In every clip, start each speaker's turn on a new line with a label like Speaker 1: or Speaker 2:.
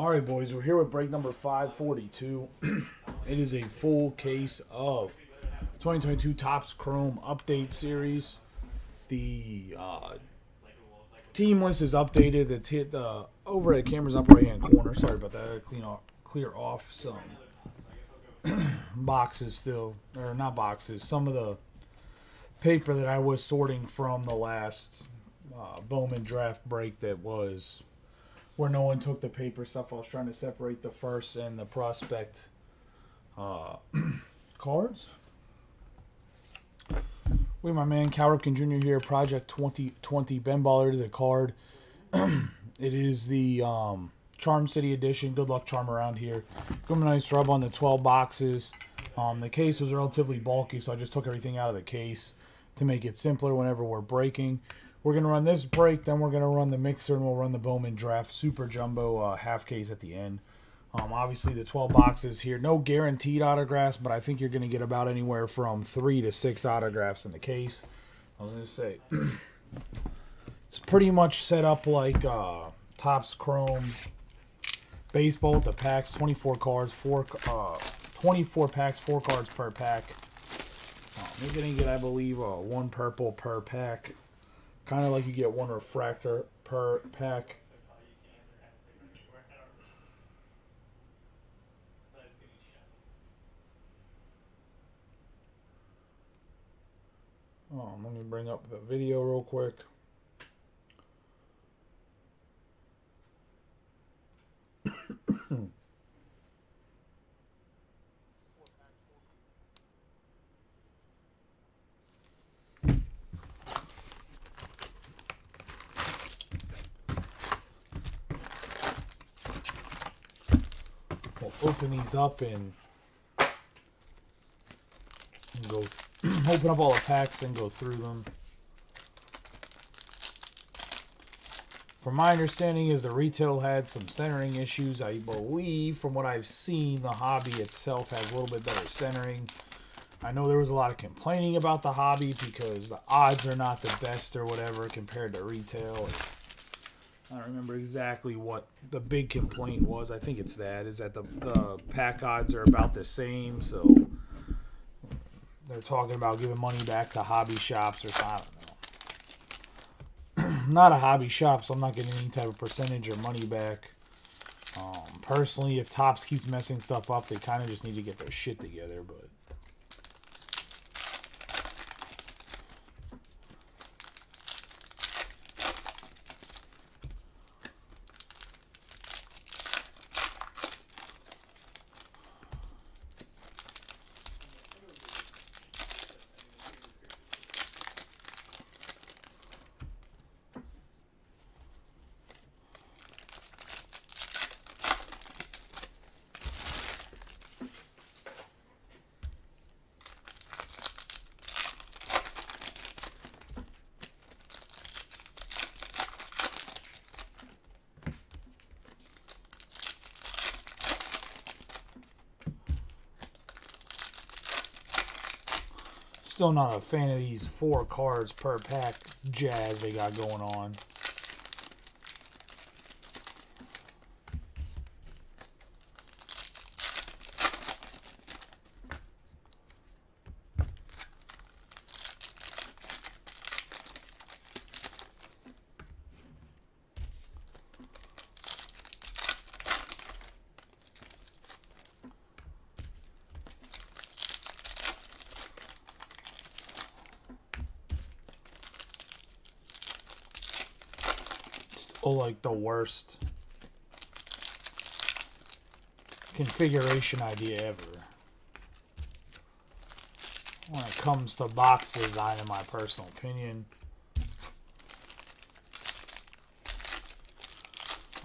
Speaker 1: All right, boys, we're here with break number 542. It is a full case of 2022 Topps Chrome Update Series. The team list is updated. The overhead camera's up right hand corner. Sorry about that. Clear off some boxes still, or not boxes. Some of the paper that I was sorting from the last Bowman draft break that was where no one took the paper stuff. I was trying to separate the first and the prospect cards. We have my man Cal Ripken Jr. here, Project 2020 Ben Baller to the card. It is the Charm City edition. Good luck charm around here. Give him a nice rub on the 12 boxes. The case was relatively bulky, so I just took everything out of the case to make it simpler whenever we're breaking. We're going to run this break, then we're going to run the mixer, and we'll run the Bowman Draft Super Jumbo half case at the end. Obviously, the 12 boxes here. No guaranteed autographs, but I think you're going to get about anywhere from 3 to 6 autographs in the case. I was going to say, it's pretty much set up like Topps Chrome Baseball with the packs, 24 cards, 24 packs, 4 cards per pack. You're going to get, I believe, 1 purple per pack. Kind of like you get 1 refractor per pack. Let me bring up the video real quick. We'll open these up and go open up all the packs and go through them. From my understanding is the retail had some centering issues. I believe from what I've seen, the hobby itself has a little bit better centering. I know there was a lot of complaining about the hobby because the odds are not the best or whatever compared to retail. I don't remember exactly what the big complaint was. I think it's that the pack odds are about the same, so they're talking about giving money back to hobby shops or something. I don't know. I'm not a hobby shop, so I'm not getting any type of percentage or money back. Personally, if Topps keeps messing stuff up, they kind of just need to get their shit together, but still not a fan of these 4 cards per pack jazz they got going on. Like the worst configuration idea ever when it comes to box design, in my personal opinion.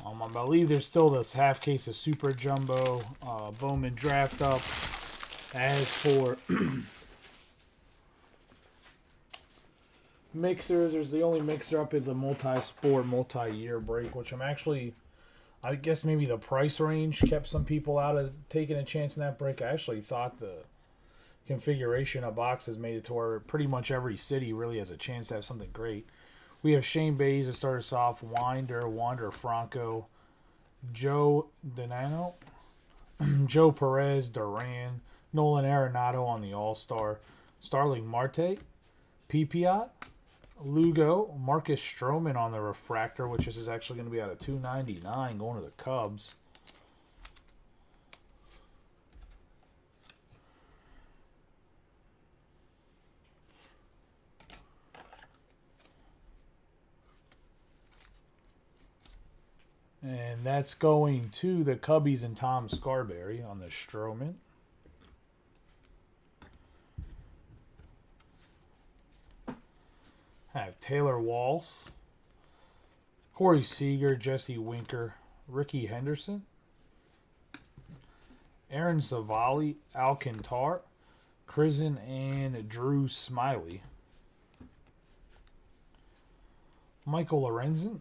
Speaker 1: I believe there's still this half case of Super Jumbo Bowman draft up. As for mixers, there's the only mixer up is a multi-sport, multi-year break, which I guess maybe the price range kept some people out of taking a chance in that break. I actually thought the configuration of boxes made it to where pretty much every city really has a chance to have something great. We have Shane Bays to start us off, Wander Franco, Joe Donano, Joe Perez, Duran, Nolan Arenado on the All-Star, Starling Marte, Pipiot, Lugo, Marcus Stroman on the refractor, which is actually going to be out of 299 going to the Cubs. And that's going to the Cubbies and Tom Scarberry on the Stroman. Have Taylor Walsh, Corey Seager, Jesse Winker, Ricky Henderson, Aaron Savali, Alcantar, Krisen, and Drew Smiley. Michael Lorenzen,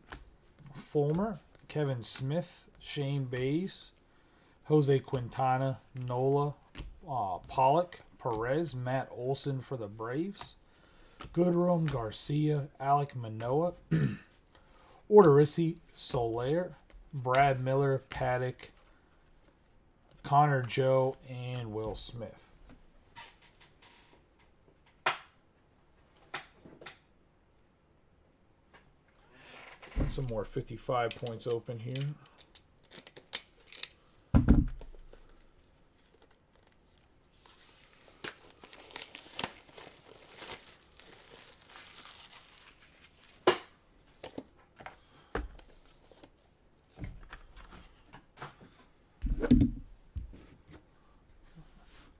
Speaker 1: Fulmer, Kevin Smith, Shane Bays, Jose Quintana, Nola, Pollock, Perez, Matt Olson for the Braves, Goodrum, Garcia, Alek Manoah, Odorizzi, Soler, Brad Miller, Paddock, Connor Joe, and Will Smith. Some more 55 points open here.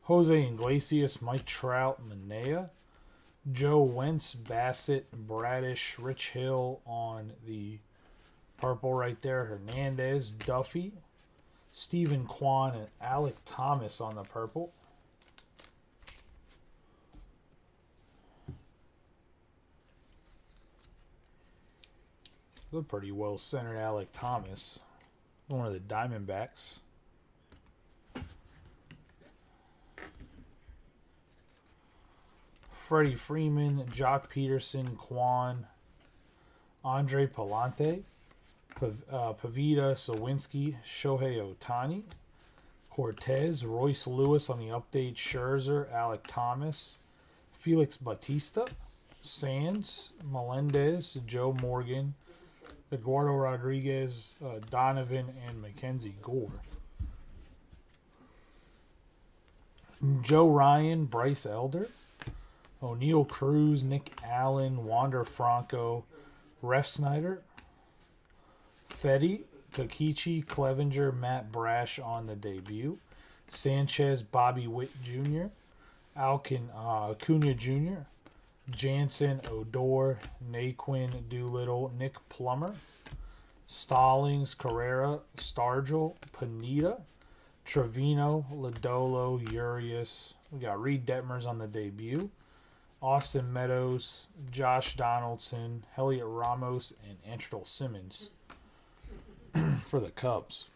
Speaker 1: Jose Iglesias, Mike Trout, Manea, Joe Wentz, Bassett, Bradish, Rich Hill on the purple right there, Hernandez, Duffy, Stephen Kwan, and Alek Thomas on the purple. Look pretty well centered, Alek Thomas, one of the Diamondbacks. Freddie Freeman, Jock Peterson, Kwan, Andre Palante, Pavita, Sawinski, Shohei Ohtani, Cortez, Royce Lewis on the update, Scherzer, Alek Thomas, Felix Bautista, Sands, Melendez, Joe Morgan, Eduardo Rodriguez, Donovan, and Mackenzie Gore. Joe Ryan, Bryce Elder, O'Neal Cruz, Nick Allen, Wander Franco, Refsnyder, Fetty, Kokichi, Clevenger, Matt Brash on the debut, Sanchez, Bobby Witt Jr., Acuna Jr., Jansen, Odor, Naquin, Doolittle, Nick Plummer, Stallings, Carrera, Stargell, Pineda, Trevino, Lodolo, Urias. We got Reed Detmers on the debut, Austin Meadows, Josh Donaldson, Heliot Ramos, and Antrell Simmons for the Cubs.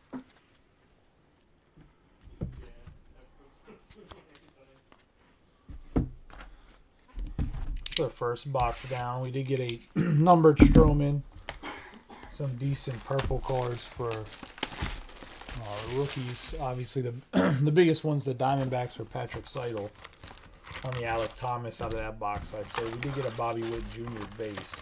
Speaker 1: The first box down, we did get a numbered Stroman, some decent purple cards for rookies. Obviously, the biggest one's the Diamondbacks for Patrick Seidel. On the Alek Thomas out of that box, I'd say. We did get a Bobby Witt Jr. base.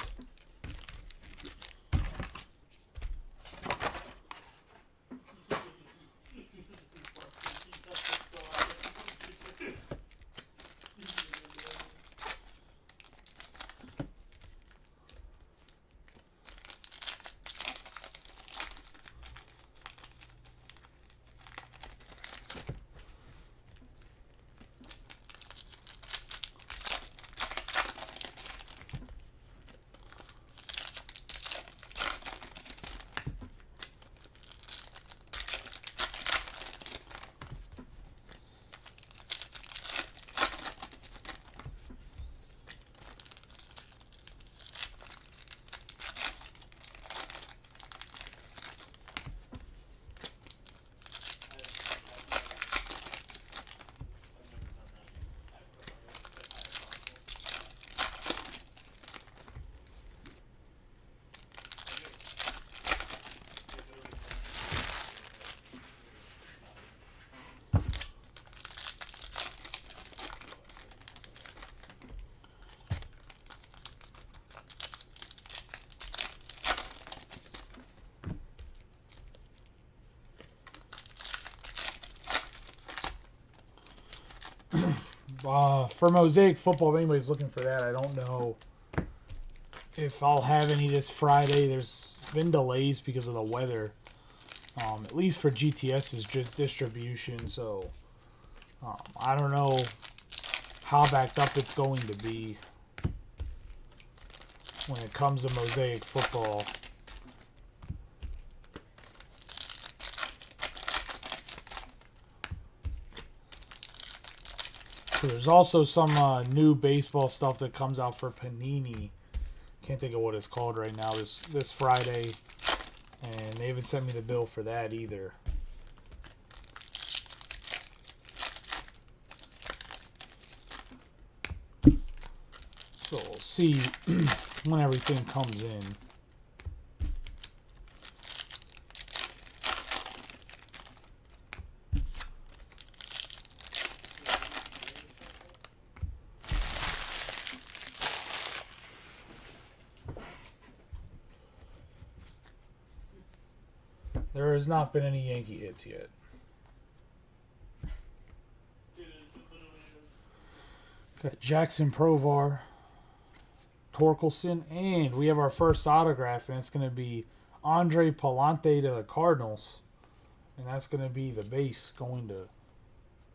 Speaker 1: For Mosaic Football, if anybody's looking for that, I don't know if I'll have any this Friday. There's been delays because of the weather. At least for GTS's distribution, so I don't know how backed up it's going to be when it comes to Mosaic Football. So there's also some new baseball stuff that comes out for Panini. Can't think of what it's called right now. This Friday, and they haven't sent me the bill for that either. So we'll see when everything comes in. There has not been any Yankee hits yet. Got Jackson Provar, Torkelson, and we have our first autograph, and it's going to be Andre Palante to the Cardinals. And that's going to be the base going to,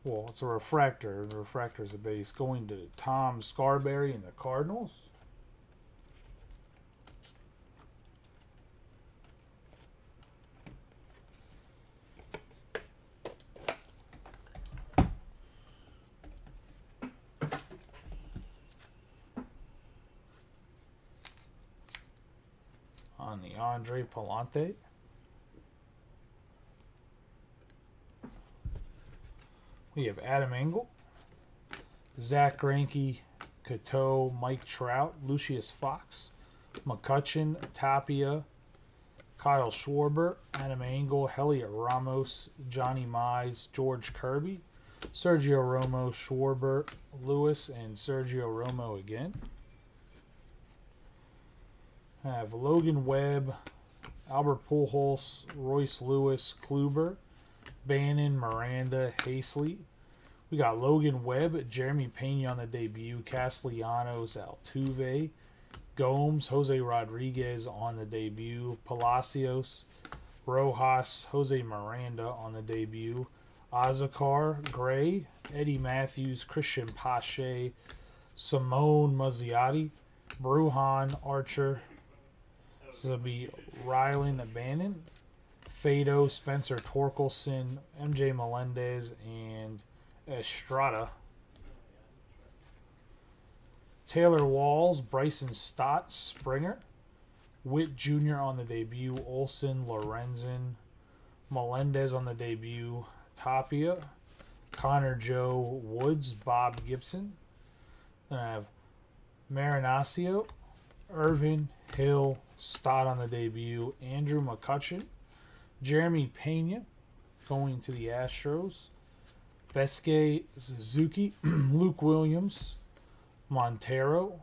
Speaker 1: well, it's a refractor. The refractor is a base going to Tom Scarberry and the Cardinals. On the Andre Palante. We have Adam Engel, Zach Greinke, Cateau, Mike Trout, Lucius Fox, McCutchen, Tapia, Kyle Schwarber, Adam Engel, Heliot Ramos, Johnny Mize, George Kirby, Sergio Romo, Schwarber, Lewis, and Sergio Romo again. I have Logan Webb, Albert Pujols, Royce Lewis, Kluber, Bannon, Miranda, Hastley. We got Logan Webb, Jeremy Pena on the debut, Castellanos, Altuve, Gomes, Jose Rodriguez on the debut, Palacios, Rojas, Jose Miranda on the debut, Azakar, Gray, Eddie Matthews, Christian Pache, Simone Muzziotti, Bruhan, Archer. This will be Rylan Bannon, Fado, Spencer Torkelson, MJ Melendez, and Estrada. Taylor Walls, Bryson Stott, Springer, Witt Jr. on the debut, Olson, Lorenzen, Melendez on the debut, Tapia, Connor Joe Woods, Bob Gibson. Then I have Marinaccio, Irvin, Hill, Stott on the debut, Andrew McCutchen, Jeremy Pena going to the Astros, Beske Suzuki, Luke Williams, Montero,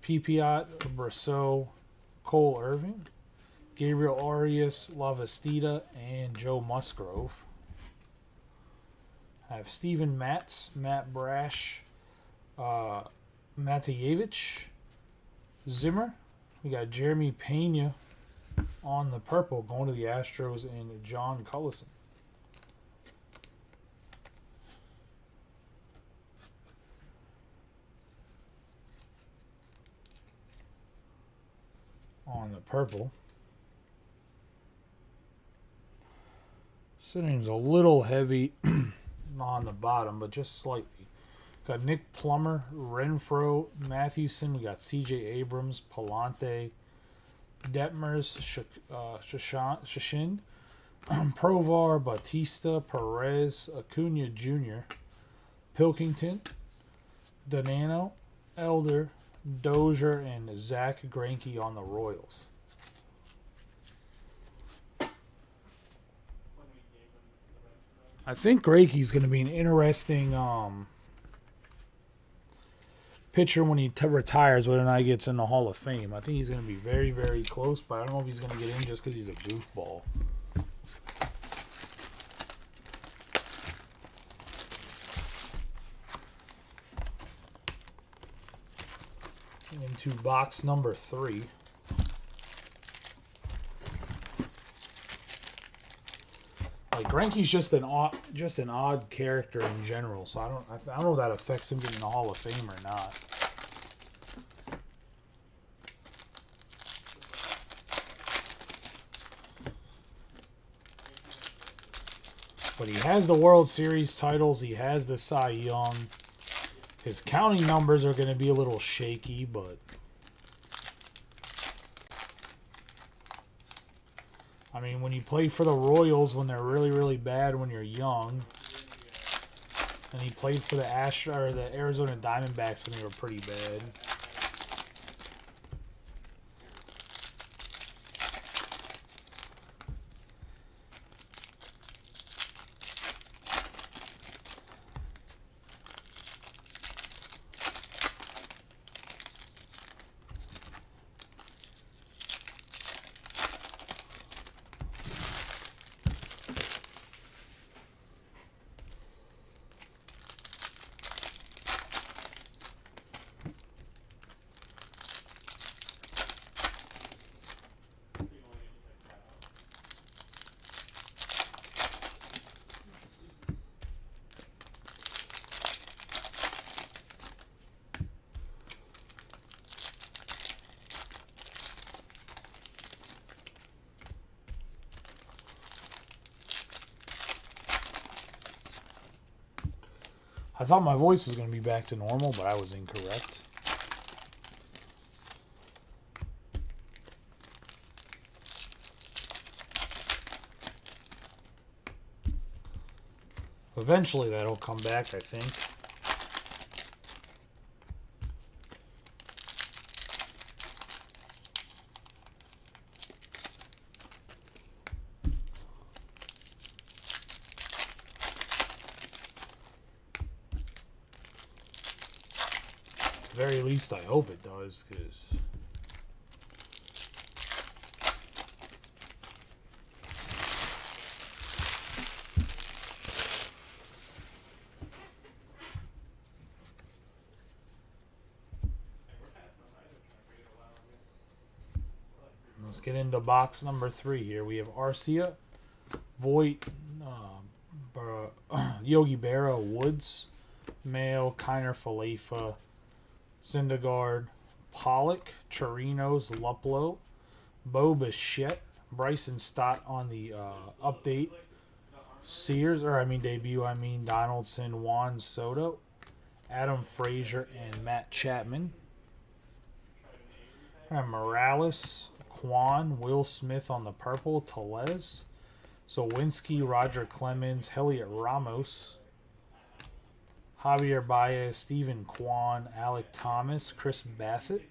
Speaker 1: Pipiat, Brosseau, Cole Irvin, Gabriel Arias, Lavastida, and Joe Musgrove. I have Steven Matz, Matt Brash, Matejevich, Zimmer. We got Jeremy Pena on the purple going to the Astros, and John Cullison. On the purple. Sitting's a little heavy on the bottom, but just slightly. Got Nick Plummer, Renfroe, Mathewson. We got C.J. Abrams, Palante, Detmers, Shashin, Provar, Batista, Perez, Acuna Jr., Pilkington, Donano, Elder, Dozier, and Zach Greinke on the Royals. I think Greinke's going to be an interesting pitcher when he retires, whether or not he gets in the Hall of Fame. I think he's going to be very, very close, but I don't know if he's going to get in just because he's a goofball. Into box number 3. Like Greinke's just an odd character in general, so I don't know if that affects him getting the Hall of Fame or not. But he has the World Series titles. He has the Cy Young. His counting numbers are going to be a little shaky, but I mean, when you play for the Royals when they're really, really bad when you're young, and he played for the Arizona Diamondbacks when they were pretty bad. I thought my voice was going to be back to normal, but I was incorrect. Eventually that'll come back, I think. At the very least, I hope it does, because let's get into box number 3 here. We have Arcia, Voit, Yogi Berra, Woods, Mail, Kiner Falefa, Syndergaard, Pollock, Chirinos, Luplow, Bo Bichette, Bryson Stott on the update, debut, Donaldson, Juan Soto, Adam Frazier, and Matt Chapman. Morales, Quan, Will Smith on the purple, Tellez, Sowinski, Roger Clemens, Heliot Ramos, Javier Baez, Stephen Kwan, Alec Thomas, Chris Bassett,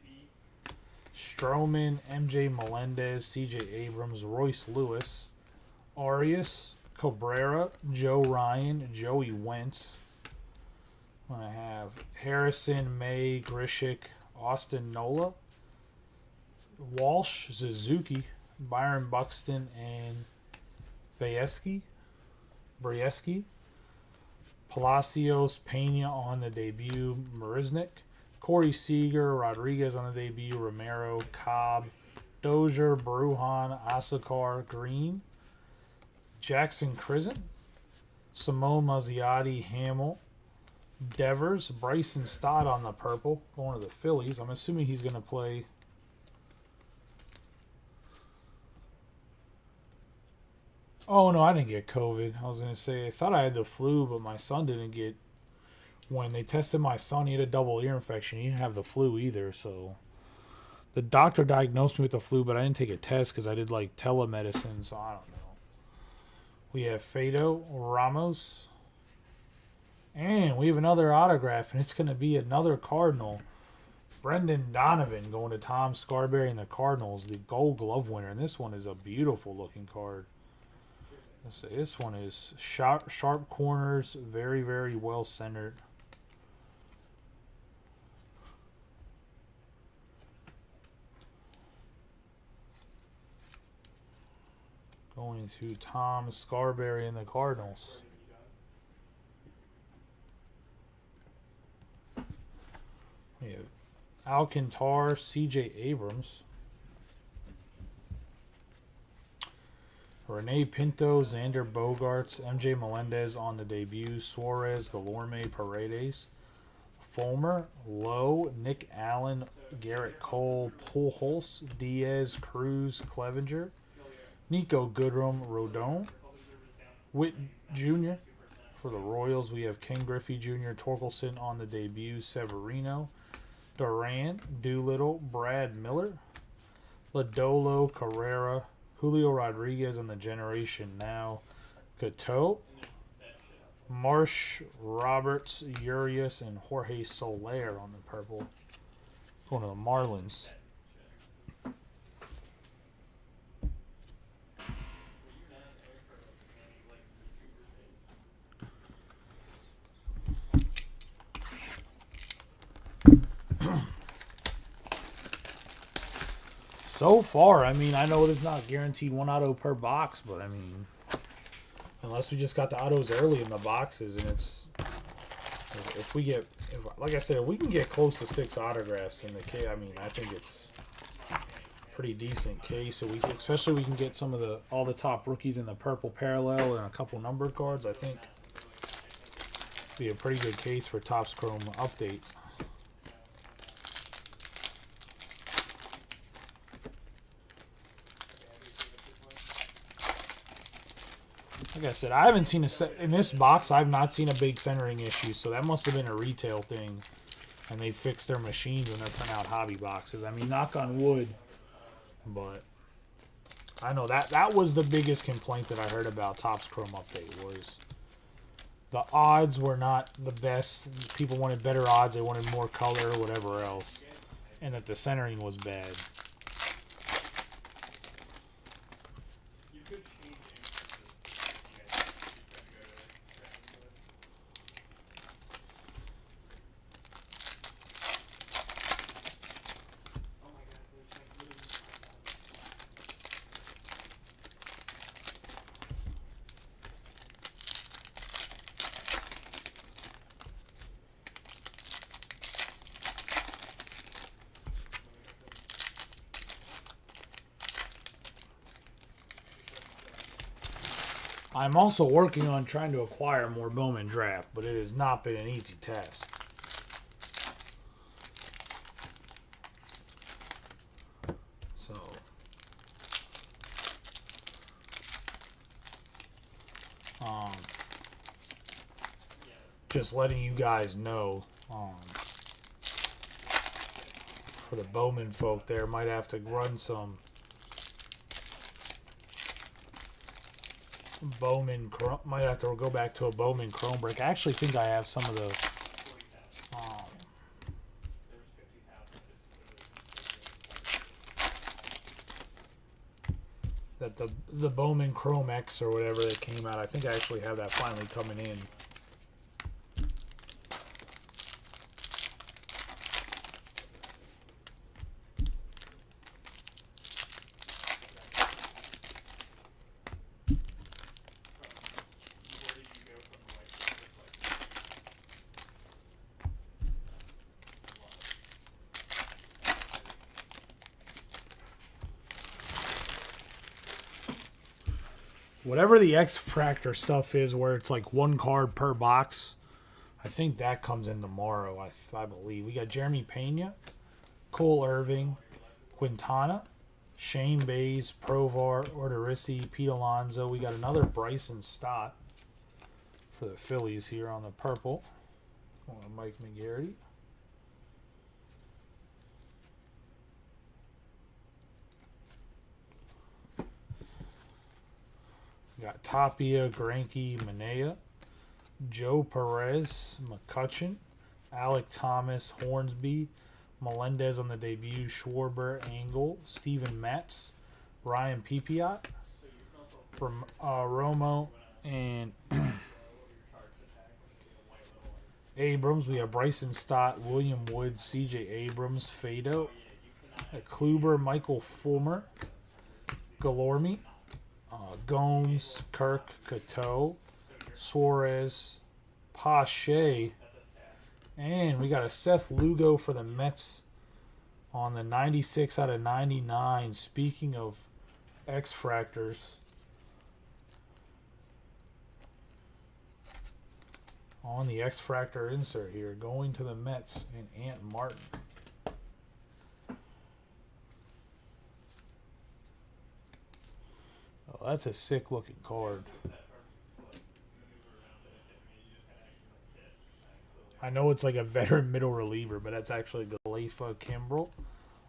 Speaker 1: Stroman, MJ Melendez, CJ Abrams, Royce Lewis, Arias, Cabrera, Joe Ryan, Joey Wentz. I have Harrison, May, Grishik, Austin Nola, Walsh, Suzuki, Byron Buxton, and Brieski. Palacios, Pena on the debut, Marisnik, Corey Seager, Rodriguez on the debut, Romero, Cobb, Dozier, Brujan, Asakar, Green, Jackson Crisant, Simone Mazziotti, Hamill, Devers, Bryson Stott on the purple, going to the Phillies. I'm assuming he's going to play. Oh, no, I didn't get COVID. I was going to say, I thought I had the flu, but my son didn't get. When they tested my son, he had a double ear infection. He didn't have the flu either, so. The doctor diagnosed me with the flu, but I didn't take a test because I did, telemedicine, so I don't know. We have Fado, Ramos. And we have another autograph, and it's going to be another Cardinal. Brendan Donovan going to Tom Scarberry and the Cardinals, the Gold Glove winner. And this one is a beautiful-looking card. This one is sharp corners, very, very well centered. Going to Tom Scarberry and the Cardinals. We have Alcantara, C.J. Abrams. Rene Pinto, Xander Bogaerts, M.J. Melendez on the debut. Suarez, Guillorme, Paredes. Fulmer, Lowe, Nick Allen, Garrett Cole, Pujols, Diaz, Cruz, Clevenger. Nico Goodrum, Rodon. Witt Jr. For the Royals, we have Ken Griffey Jr., Torkelson on the debut. Severino. Duran, Doolittle, Brad Miller. Lodolo, Carrera. Julio Rodriguez on the Generation Now. Cateau. Marsh, Roberts, Urias, and Jorge Soler on the purple. Going to the Marlins. So far, I mean, I know it's not guaranteed one auto per box, but I mean, unless we just got the autos early in the boxes, and it's if we get, like I said, if we can get close to 6 autographs in the case, I mean, I think it's pretty decent case. So especially we can get some of all the top rookies in the purple parallel and a couple numbered cards. I think be a pretty good case for Topps Chrome update. Like I said, I haven't seen in this box. I've not seen a big centering issue, so that must have been a retail thing, and they fixed their machines when they're putting out hobby boxes. I mean, knock on wood, but I know that was the biggest complaint that I heard about Topps Chrome update was the odds were not the best. People wanted better odds. They wanted more color, whatever else, and that the centering was bad. I'm also working on trying to acquire more Bowman Draft, but it has not been an easy task. So, just letting you guys know, for the Bowman folk there, might have to run some Bowman, might have to go back to a Bowman Chrome break. I actually think I have some of the that the Bowman Chrome X or whatever that came out. I think I actually have that finally coming in. Whatever the X-Fractor stuff is, where it's like 1 card per box, I think that comes in tomorrow, I believe. We got Jeremy Pena, Cole Irving, Quintana, Shane Bays, Provar, Odorizzi, Pete Alonso. We got another Bryson Stott for the Phillies here on the purple. Mike McGarry. Got Tapia, Greinke, Manea, Joe Perez, McCutchen, Alec Thomas, Hornsby, Melendez on the debut, Schwarber, Angle, Steven Matz, Ryan Pipiot, from Romo, and Abrams. We have Bryson Stott, William Woods, C.J. Abrams, Fado, Kluber, Michael Fulmer, Guillorme, Gomes, Kirk, Cateau, Suarez, Pache, and we got a Seth Lugo for the Mets On the 96 out of 99. Speaking of X-Fractors, on the X-Fractor insert here, going to the Mets and Ant Martin. Oh, that's a sick looking card. I know it's like a veteran middle reliever, but that's actually Galefa Kimbrel,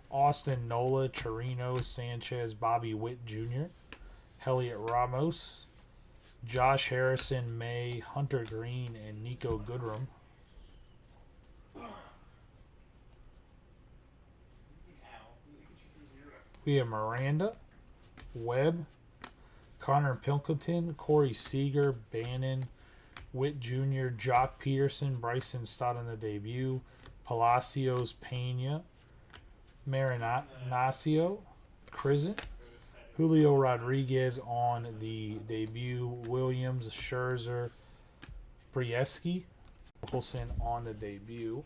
Speaker 1: Austin Nola, Chirino, Sanchez, Bobby Witt Jr., Heliot Ramos, Josh Harrison, May, Hunter Green, and Nico Goodrum. We have Miranda, Webb, Connor Pilkington, Corey Seager, Bannon, Witt Jr., Jock Peterson, Bryson Stott on the debut, Palacios, Pena, Marinaccio, Crisant, Julio Rodriguez on the debut, Williams, Scherzer, Brieski, Nicholson on the debut.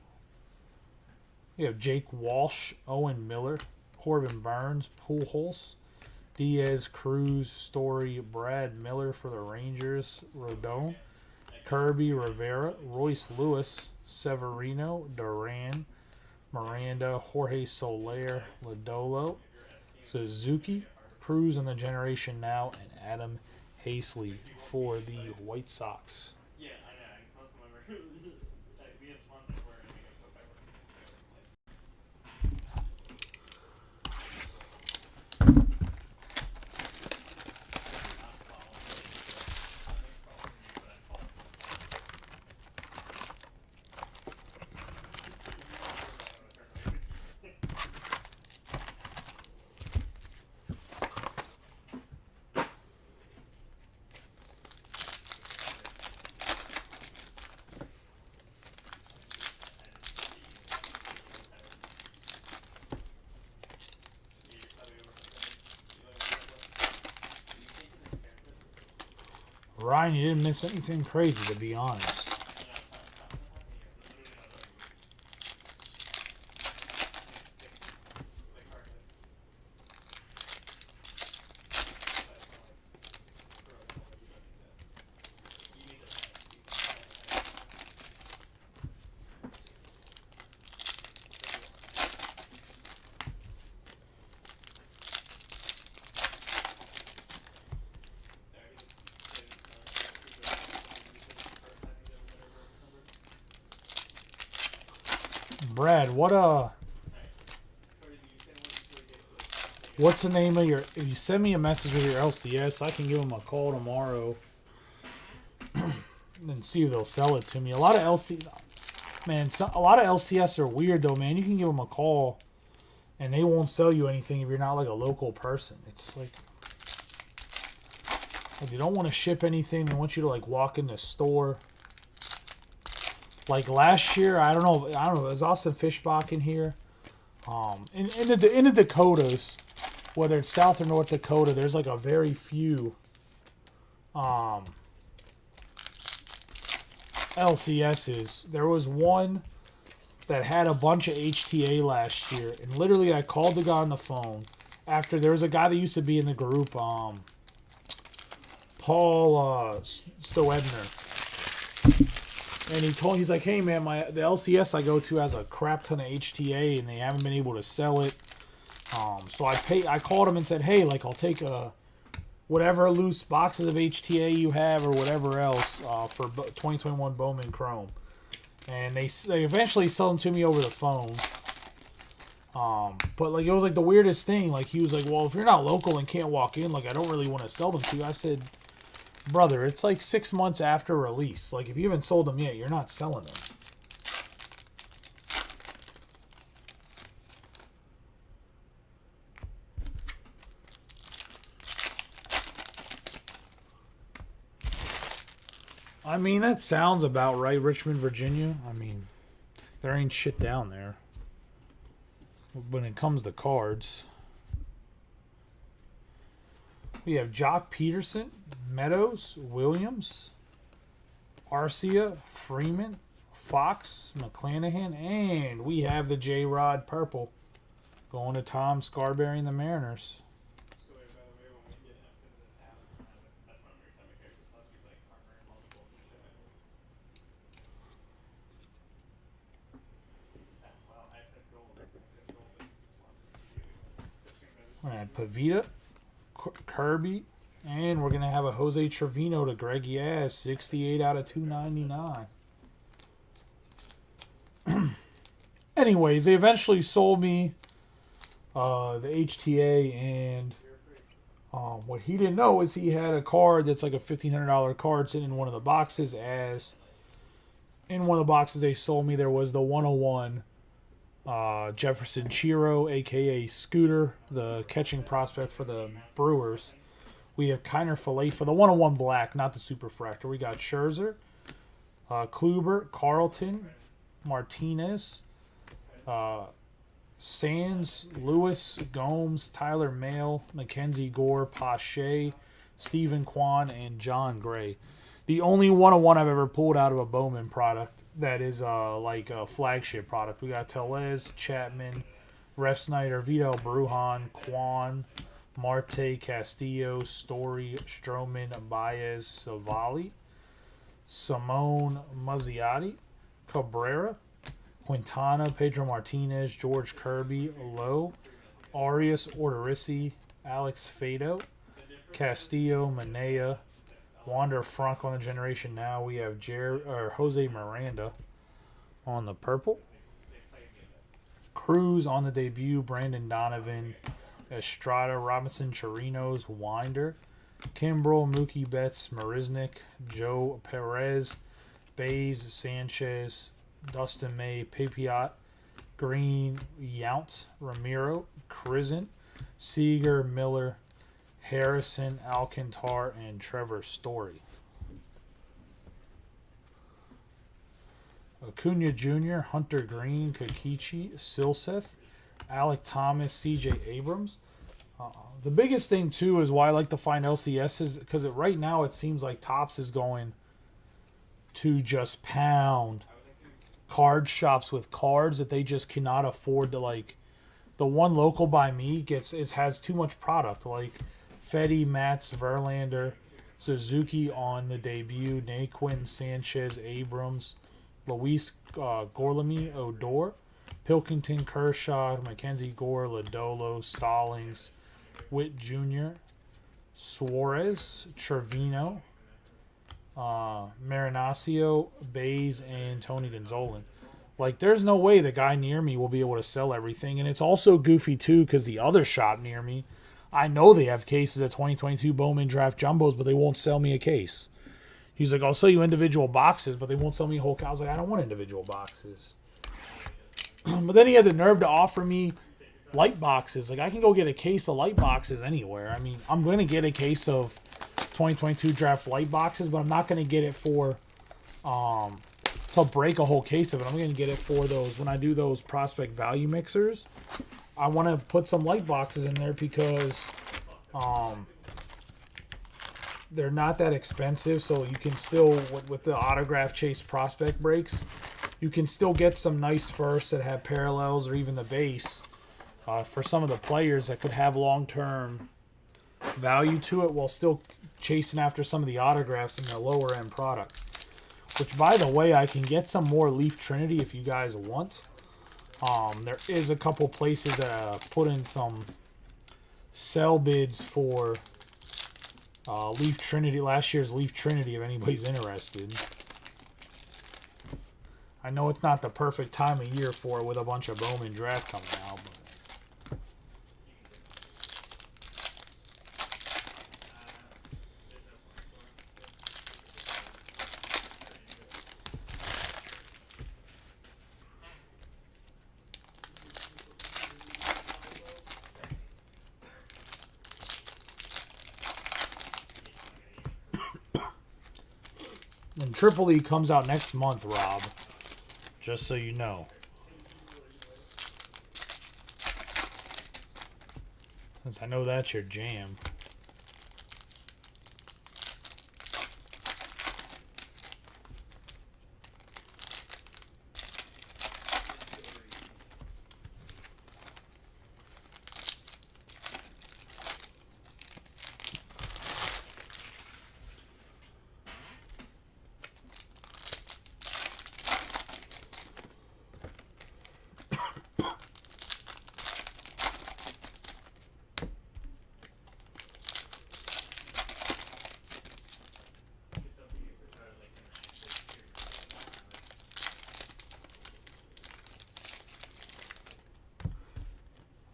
Speaker 1: We have Jake Walsh, Owen Miller, Corbin Burns, Pujols, Diaz, Cruz, Story, Brad Miller for the Rangers, Rodon, Kirby, Rivera, Royce Lewis, Severino, Duran, Miranda, Jorge Soler, Lodolo, Suzuki, Cruz on the Generation Now, and Adam Haseley for the White Sox. Ryan, you didn't miss anything crazy, to be honest. Brad, what's the name of your? If you send me a message with your LCS, I can give them a call tomorrow and see if they'll sell it to me. A lot of LCS are weird though, man. You can give them a call and they won't sell you anything if you're not like a local person. It's like they don't want to ship anything. They want you to like walk in the store. Like last year, I don't know. Is Austin Fishbach in here? In the Dakotas, whether it's South or North Dakota, there's like a very few LCSs. There was one that had a bunch of HTA last year, and literally I called the guy on the phone after there was a guy that used to be in the group, Paul Stoebner. And he's like, hey man, the LCS I go to has a crap ton of HTA and they haven't been able to sell it. So I called him and said, hey, like I'll take whatever loose boxes of HTA you have or whatever else for 2021 Bowman Chrome. And they eventually sell them to me over the phone. But like it was like the weirdest thing. Like he was like, well, if you're not local and can't walk in, like I don't really want to sell them to you. I said, brother, it's like 6 months after release. Like, if you haven't sold them yet, you're not selling them. I mean, that sounds about right, Richmond, Virginia. I mean, there ain't shit down there when it comes to cards. We have Jock Peterson, Meadows, Williams, Arcia, Freeman, Fox, McClanahan, and we have the J-Rod purple Going to Tom Scarberry and the Mariners. All right, Pavita, Kirby, and we're going to have a Jose Trevino to Greg Yaz, 68 out of 299. Anyways, they eventually sold me the HTA, and what he didn't know is he had a card that's like a $1,500 card sitting in one of the boxes. As in one of the boxes they sold me, there was the 101 Jefferson Chiro, a.k.a. Scooter, the catching prospect for the Brewers. We have Kiner Falefa for the 101 Black, not the Superfractor. We got Scherzer, Kluber, Carlton, Martinez, Sands, Lewis, Gomes, Tyler Mahle, Mackenzie Gore, Pache, Stephen Kwan, and John Gray. The only 101 I've ever pulled out of a Bowman product that is like a flagship product. We got Tellez, Chapman, Ref Snyder, Vito Brujan, Kwan, Marte, Castillo, Story, Stroman, Baez, Savali, Simone, Mazziotti, Cabrera, Quintana, Pedro Martinez, George Kirby, Lowe, Arias, Odorizzi, Alex Fado, Castillo, Manea, Wander Frank on the Generation Now. We have Jose Miranda on the purple. Cruz on the debut, Brandon Donovan, Estrada, Robinson Chirinos, Winder, Kimbrel, Mookie Betts, Marisnik, Joe Perez, Bays, Sanchez, Dustin May, Papiot, Green, Yount, Ramiro, Crisant, Seager, Miller, Harrison, Alcantar, and Trevor Story. Acuna Jr., Hunter Green, Kokichi, Silseth, Alec Thomas, C.J. Abrams. The biggest thing, too, is why I like to find LCSs, because right now it seems like Topps is going to just pound card shops with cards that they just cannot afford to, like, the one local by me has too much product, like Fetty, Matz, Verlander, Suzuki on the debut, Naquin, Sanchez, Abrams, Luis Gorlami, Odor, Pilkington, Kershaw, Mackenzie Gore, Lodolo, Stallings, Witt Jr., Suarez, Trevino, Marinaccio, Bays, and Tony Gonzalez. Like, there's no way the guy near me will be able to sell everything. And it's also goofy, too, because the other shop near me, I know they have cases of 2022 Bowman Draft Jumbos, but they won't sell me a case. He's like, I'll sell you individual boxes, but they won't sell me a whole case. I was like, I don't want individual boxes. But then he had the nerve to offer me light boxes. Like, I can go get a case of light boxes anywhere. I mean, I'm going to get a case of 2022 draft light boxes, but I'm not going to get it for to break a whole case of it. I'm going to get it for those when I do those prospect value mixers. I want to put some light boxes in there because they're not that expensive, so you can still, with the autograph chase prospect breaks, you can still get some nice firsts that have parallels or even the base for some of the players that could have long-term value to it while still chasing after some of the autographs in the lower-end product. Which, by the way, I can get some more Leaf Trinity if you guys want. There is a couple places that put in some sell bids for Leaf Trinity, last year's Leaf Trinity, if anybody's interested. I know it's not the perfect time of year for it with a bunch of Bowman draft coming out, but and Triple E comes out next month, Rob. Just so you know. Since I know that's your jam.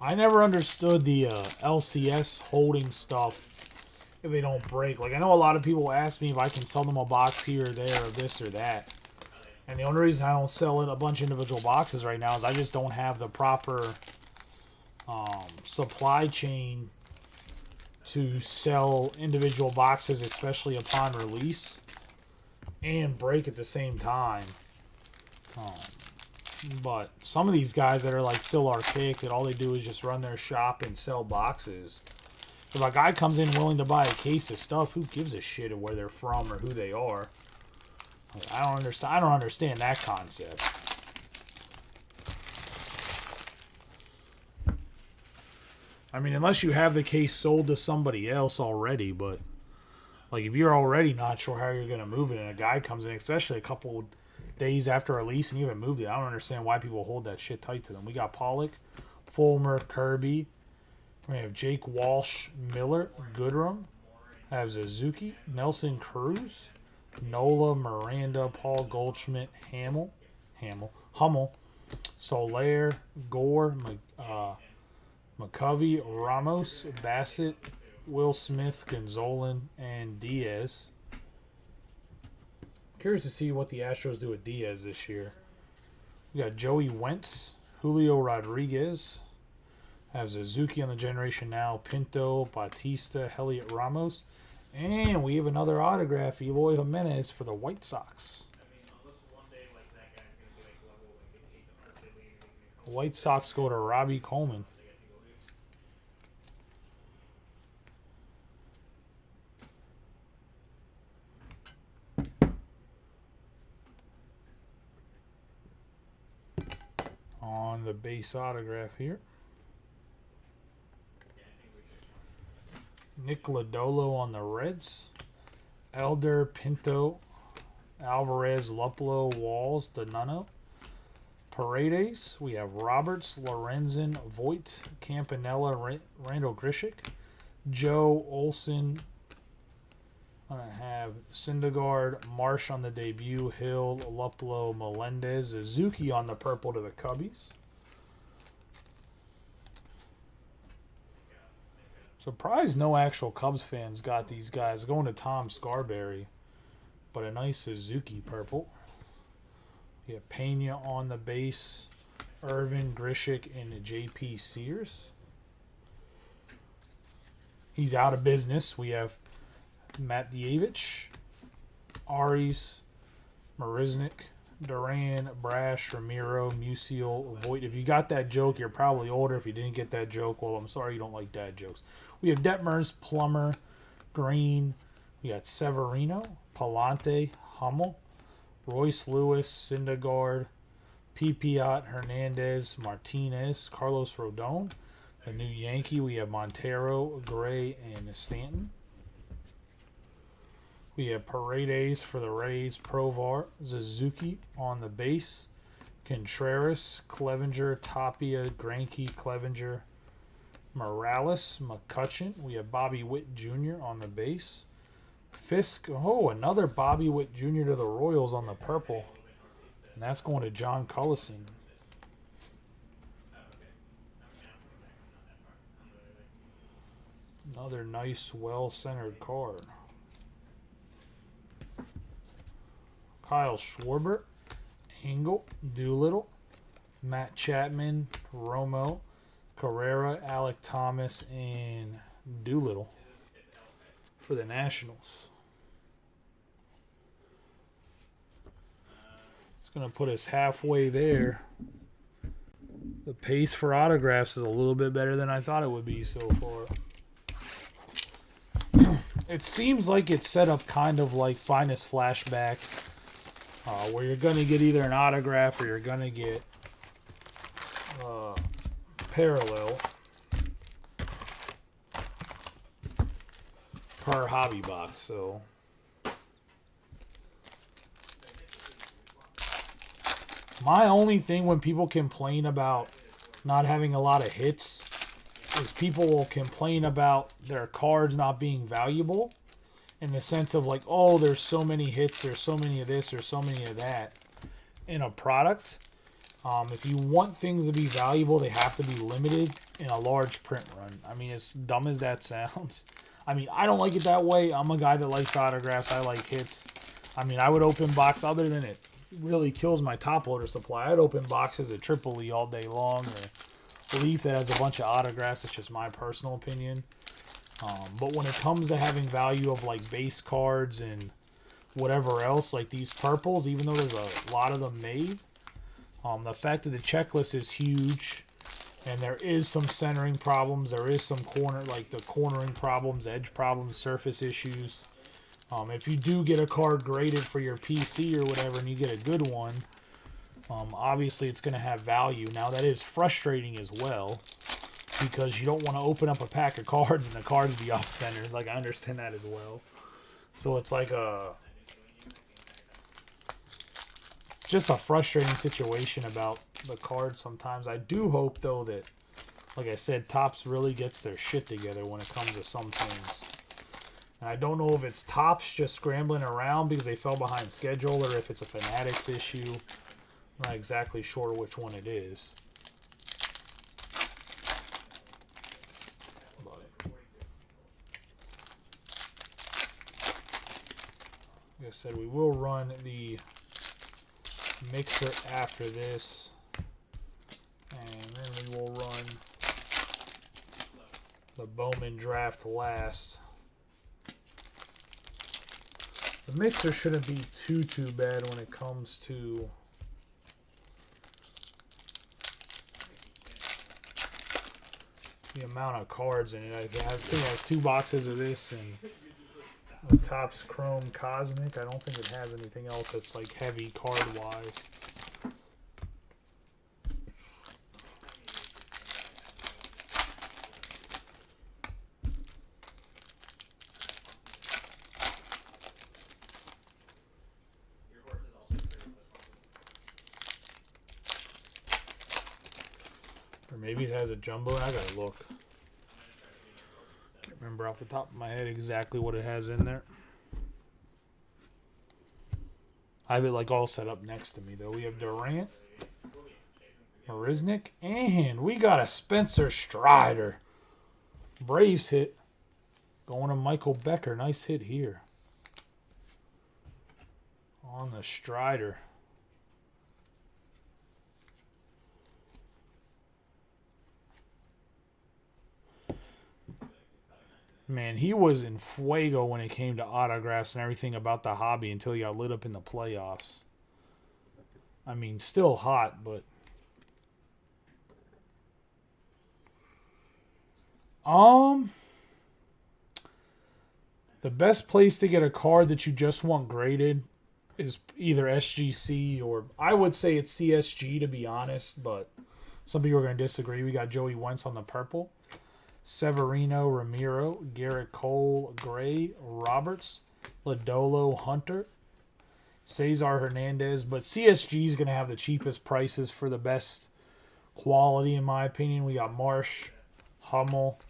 Speaker 1: I never understood the LCS holding stuff if they don't break. Like, I know a lot of people ask me if I can sell them a box here or there or this or that. And the only reason I don't sell it a bunch of individual boxes right now is I just don't have the proper supply chain to sell individual boxes, especially upon release, and break at the same time. But some of these guys that are like still archaic, that all they do is just run their shop and sell boxes. If a guy comes in willing to buy a case of stuff, who gives a shit of where they're from or who they are? Like, I don't understand that concept. I mean, unless you have the case sold to somebody else already, but like if you're already not sure how you're gonna move it, and a guy comes in, especially a couple days after release, and you haven't moved it, I don't understand why people hold that shit tight to them. We got Pollock, Fulmer, Kirby. We have Jake Walsh, Miller, Goodrum. I have Suzuki, Nelson Cruz, Nola, Miranda, Paul Goldschmidt, Hummel, Soler, Gore, McCovey, Ramos, Bassett, Will Smith, Gonzalez, and Diaz. Curious to see what the Astros do with Diaz this year. We got Joey Wentz, Julio Rodriguez. I have Suzuki on the Generation Now, Pinto, Bautista, Heliot Ramos. And we have another autograph, Eloy Jimenez for the White Sox. The White Sox go to Robbie Coleman. On the base autograph here. Nick Lodolo on the Reds. Elder, Pinto, Alvarez, Luplow, Walls, Donato. Paredes, we have Roberts, Lorenzen, Voigt, Campanella, Randall Grishik. Joe Olson. I'm going to have Syndergaard, Marsh on the debut, Hill, Luplow, Melendez, Suzuki on the purple to the Cubbies. Surprised no actual Cubs fans got these guys. Going to Tom Scarberry, but a nice Suzuki purple. We have Pena on the base, Irvin, Grishik, and J.P. Sears. He's out of business. We have Matt Dievich, Aries, Marisnik, Duran, Brash, Ramiro, Musial, Voigt. If you got that joke, you're probably older. If you didn't get that joke, well, I'm sorry you don't like dad jokes. We have Detmers, Plummer, Green. We got Severino, Palante, Hummel, Royce Lewis, Syndergaard, Pipiot, Hernandez, Martinez, Carlos Rodon. The new Yankee, we have Montero, Gray, and Stanton. We have Paredes for the Rays, Provar, Suzuki on the base, Contreras, Clevenger, Tapia, Greinke, Clevenger, Morales, McCutcheon. We have Bobby Witt Jr. on the base. Fisk, oh, another Bobby Witt Jr. to the Royals on the purple. And that's going to John Cullison. Another nice, well-centered card. Kyle Schwarber, Engel, Doolittle, Matt Chapman, Romo, Carrera, Alec Thomas, and Doolittle for the Nationals. It's going to put us halfway there. The pace for autographs is a little bit better than I thought it would be so far. It seems like it's set up kind of like Finest Flashback, where you're going to get either an autograph or you're going to get parallel per hobby box. So my only thing when people complain about not having a lot of hits is people will complain about their cards not being valuable, in the sense of like, oh, there's so many hits, there's so many of this, there's so many of that in a product. If you want things to be valuable, they have to be limited in a large print run. I mean, as dumb as that sounds. I mean, I don't like it that way. I'm a guy that likes autographs. I like hits. I mean, I would open box, other than it really kills my top loader supply, I'd open boxes of Triple E all day long, or Leaf that has a bunch of autographs. It's just my personal opinion. But when it comes to having value of like base cards and whatever else, like these purples, even though there's a lot of them made, the fact that the checklist is huge, and there is some centering problems, there is some cornering problems, edge problems, surface issues. If you do get a card graded for your PC or whatever, and you get a good one, obviously it's going to have value. Now that is frustrating as well, because you don't want to open up a pack of cards and the cards be off center. Like, I understand that as well. So it's like just a frustrating situation about the cards sometimes. I do hope, though, that, like I said, Topps really gets their shit together when it comes to some things. And I don't know if it's Topps just scrambling around because they fell behind schedule, or if it's a Fanatics issue. I'm not exactly sure which one it is. Like I said, we will run the mixer after this, and then we will run the Bowman draft last. The mixer shouldn't be too bad when it comes to the amount of cards in it. I think it has 2 boxes of this and the Topps Chrome Cosmic. I don't think it has anything else that's like heavy card-wise. Or maybe it has a jumbo. I gotta look. Can't remember off the top of my head exactly what it has in there. I have it like all set up next to me though. We have Durant, Marisnik, and we got a Spencer Strider. Braves hit. Going to Michael Becker. Nice hit here. On the Strider. Man, he was in fuego when it came to autographs and everything about the hobby until he got lit up in the playoffs. I mean, still hot, but... The best place to get a card that you just want graded is either SGC or... I would say it's CSG, to be honest, but some people are going to disagree. We got Joey Wentz on the purple. Severino, Ramiro, Garrett Cole, Gray, Roberts, Lodolo, Hunter, Cesar Hernandez. But CSG is going to have the cheapest prices for the best quality, in my opinion. We got Marsh, Hummel,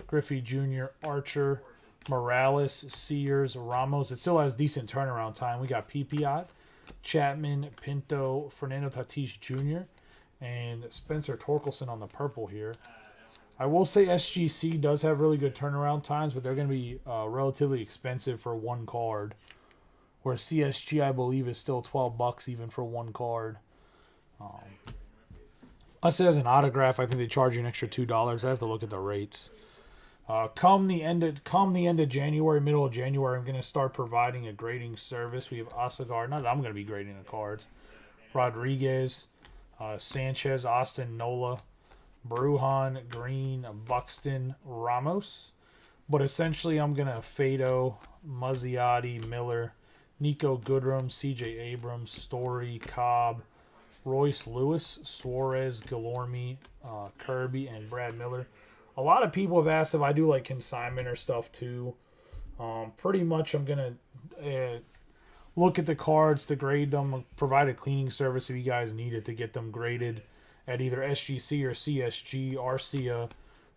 Speaker 1: Griffey Jr., Archer, Morales, Sears, Ramos. It still has decent turnaround time. We got Pipiot, Chapman, Pinto, Fernando Tatis Jr., and Spencer Torkelson on the purple here. I will say SGC does have really good turnaround times, but they're going to be relatively expensive for one card. Where CSG, I believe, is still $12 even for one card. Unless it has an autograph, I think they charge you an extra $2. I have to look at the rates. Come the end of January, middle of January, I'm going to start providing a grading service. We have Osegar. Not that I'm going to be grading the cards. Rodriguez, Sanchez, Austin, Nola, Brujan, Green, Buxton, Ramos. But essentially, I'm going to Fado, Muzziotti, Miller, Nico Goodrum, CJ Abrams, Story, Cobb, Royce Lewis, Suarez, Galorme, Kirby, and Brad Miller. A lot of people have asked if I do like consignment or stuff too. Pretty much I'm going to look at the cards to grade them, provide a cleaning service if you guys need it to get them graded at either SGC or CSG, Arcia,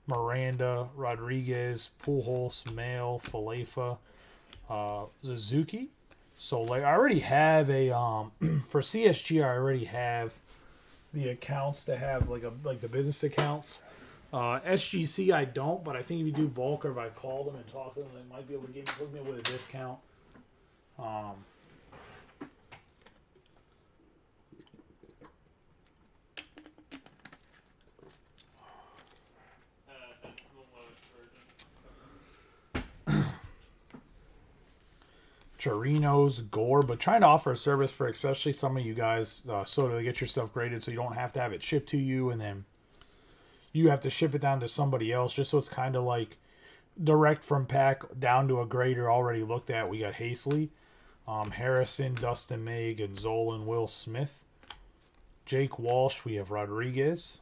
Speaker 1: Miranda, Rodriguez, Pujols, Mail, Falefa, Suzuki. So like I already have a for CSG I already have the accounts to have like the business accounts. SGC I don't, but I think if you do bulk or if I call them and talk to them, they might be able to hook me with a discount. Um, Chirinos, Gore, but trying to offer a service for especially some of you guys so to get yourself graded so you don't have to have it shipped to you and then you have to ship it down to somebody else just so it's kind of like direct from pack down to a grader already looked at. We got Hastley, Harrison, Dustin May, Gonzolin, Will Smith, Jake Walsh. We have Rodriguez,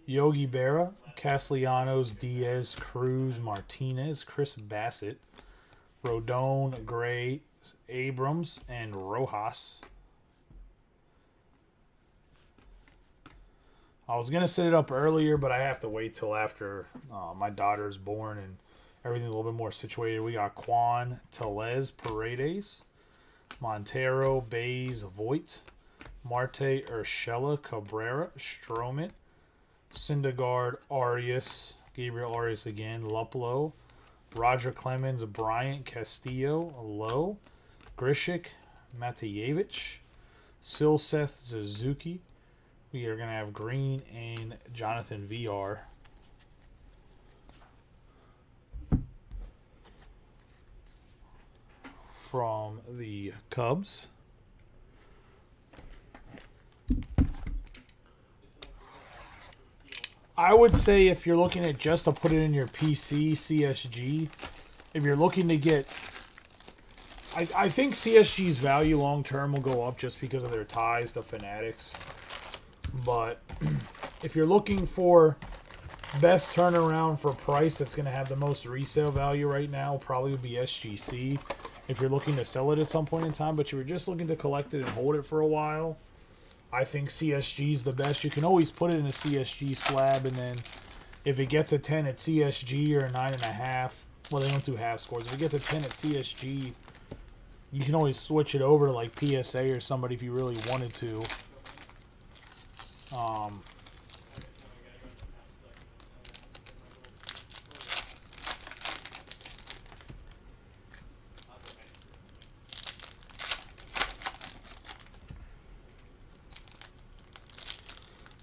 Speaker 1: Yogi Berra, Castellanos, Diaz, Cruz, Martinez, Chris Bassett, Rodon, Gray, Abrams, and Rojas. I was going to set it up earlier, but I have to wait till after my daughter's born and everything's a little bit more situated. We got Quan, Telez, Paredes, Montero, Bays, Voigt, Marte, Urshela, Cabrera, Stroman, Syndergaard, Arias, Gabriel Arias again, Luplow, Roger Clemens, Bryant, Castillo, Lowe, Grishik, Matejevich, Silseth, Suzuki. We are going to have Green and Jonathan VR. From the Cubs. I would say if you're looking at just to put it in your PC, CSG, if you're looking to get... I think CSG's value long term will go up just because of their ties to Fanatics. But if you're looking for best turnaround for price that's going to have the most resale value right now, probably would be SGC if you're looking to sell it at some point in time. But if you're just looking to collect it and hold it for a while, I think CSG is the best. You can always put it in a CSG slab, and then if it gets a 10 at CSG or a 9.5, well, they don't do half scores. If it gets a 10 at CSG, you can always switch it over to like PSA or somebody if you really wanted to.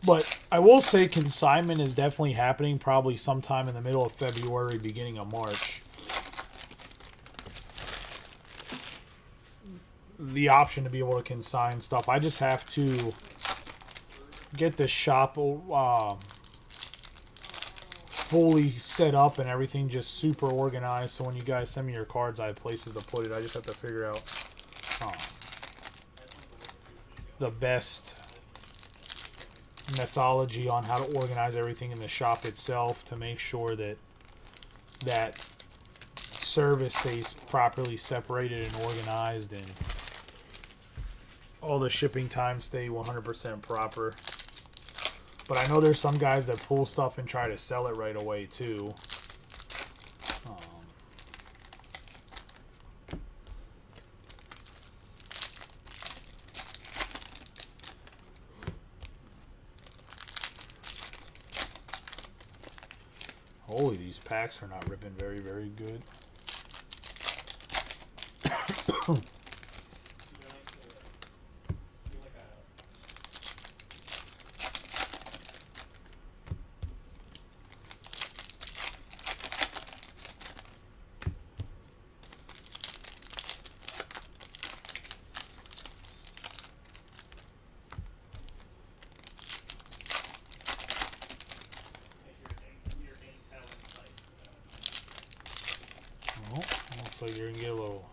Speaker 1: But I will say consignment is definitely happening probably sometime in the middle of February, beginning of March. The option to be able to consign stuff. I just have to get the shop fully set up and everything just super organized. So when you guys send me your cards, I have places to put it. I just have to figure out the best methodology on how to organize everything in the shop itself to make sure that that service stays properly separated and organized and all the shipping times stay 100% proper. But I know there's some guys that pull stuff and try to sell it right away too. Holy, these packs are not ripping very, very good. Looks like you're going to get a little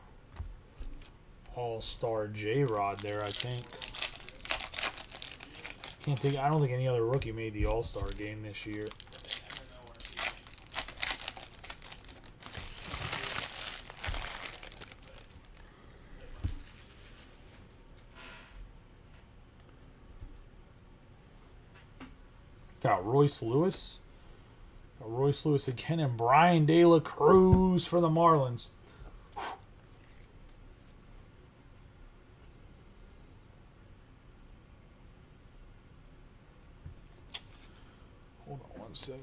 Speaker 1: All-Star J-Rod there, I think. I don't think any other rookie made the All-Star game this year. Got Royce Lewis. Royce Lewis again, and Brian De La Cruz for the Marlins. Hold on 1 second.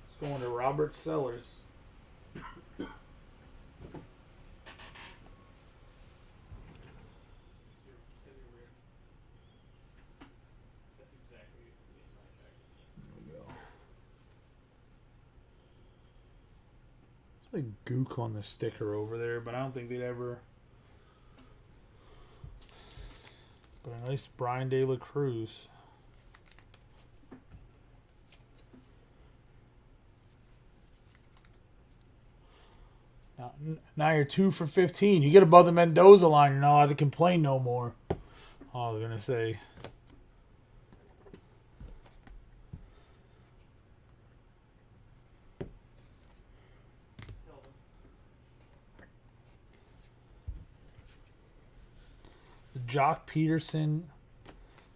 Speaker 1: It's going to Robert Sellers. Like gook on the sticker over there, but I don't think they'd ever. But a nice Brian De La Cruz. Now you're 2 for 15. You get above the Mendoza line, you're not allowed to complain no more. I was gonna say. Jock Peterson,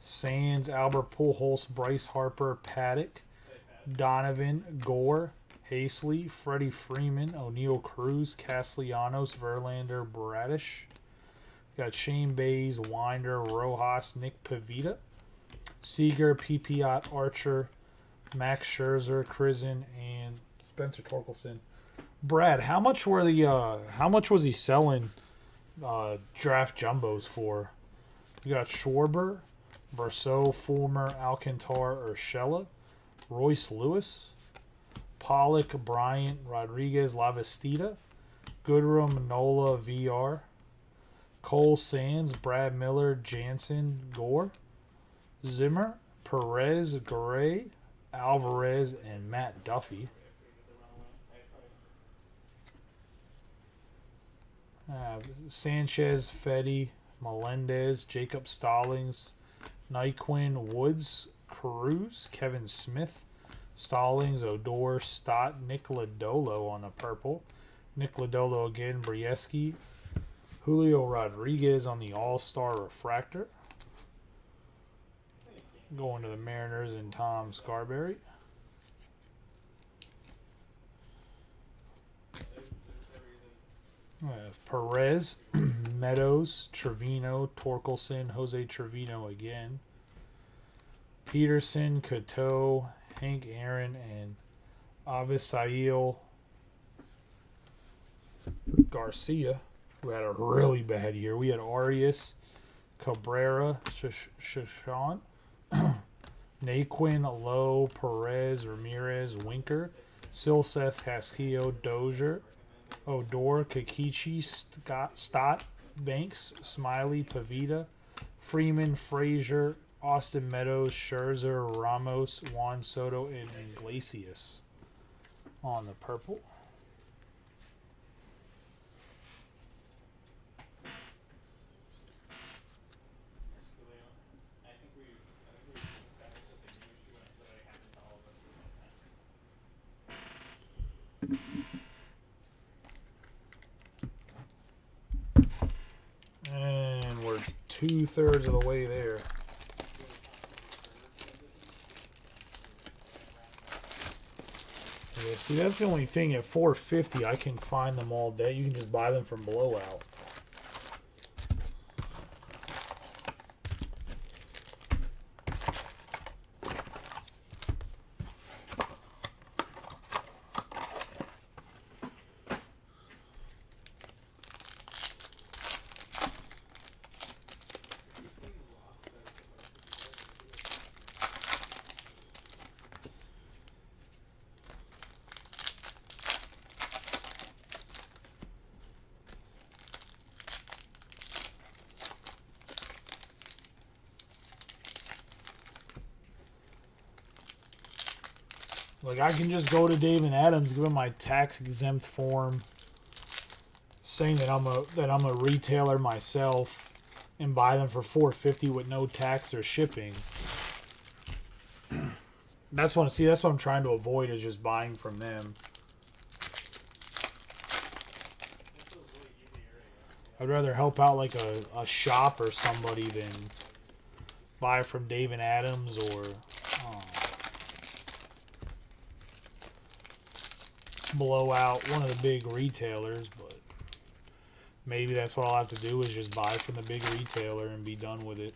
Speaker 1: Sands, Albert Pujols, Bryce Harper, Paddock, Donovan, Gore, Haseley, Freddie Freeman, O'Neal Cruz, Castellanos, Verlander, Bradish. Got Shane Bays, Winder, Rojas, Nick Pivetta, Seager, Pipiot, Archer, Max Scherzer, Krizen, and Spencer Torkelson. Brad, how much was he selling draft jumbos for? You got Schwarber, Berceau, Fulmer, Alcantara, Urshela, Royce Lewis, Pollock, Bryant, Rodriguez, Lavastida, Goodrum, Nola, VR, Cole Sands, Brad Miller, Jansen, Gore, Zimmer, Perez, Gray, Alvarez, and Matt Duffy. Sanchez, Fetty, Melendez, Jacob Stallings, Nyquin, Woods, Cruz, Kevin Smith, Stallings, Odor, Stott, Nick Lodolo on the purple. Nick Lodolo again, Brieski, Julio Rodriguez on the All-Star Refractor. Going to the Mariners and Tom Scarberry. Perez, Meadows, Trevino, Torkelson, Jose Trevino again. Peterson, Cateau, Hank Aaron, and Avisail Garcia, who had a really bad year. We had Arias, Cabrera, Shashan, Naquin, Lowe, Perez, Ramirez, Winker, Silseth, Castillo, Dozier, Odor, Kikichi, Stott, Banks, Smiley, Pavita, Freeman, Frazier, Austin Meadows, Scherzer, Ramos, Juan Soto, and Iglesias on the purple. And we're 2/3 of the way there. Yeah, see, that's the only thing. At $4.50, I can find them all day. You can just buy them from Blowout. Like, I can just go to David Adams, give him my tax exempt form, saying that I'm a retailer myself, and buy them for $4.50 with no tax or shipping. That's what I'm trying to avoid, is just buying from them. I'd rather help out like a shop or somebody than buy from David Adams or Blowout, one of the big retailers. But maybe that's what I'll have to do, is just buy from the big retailer and be done with it.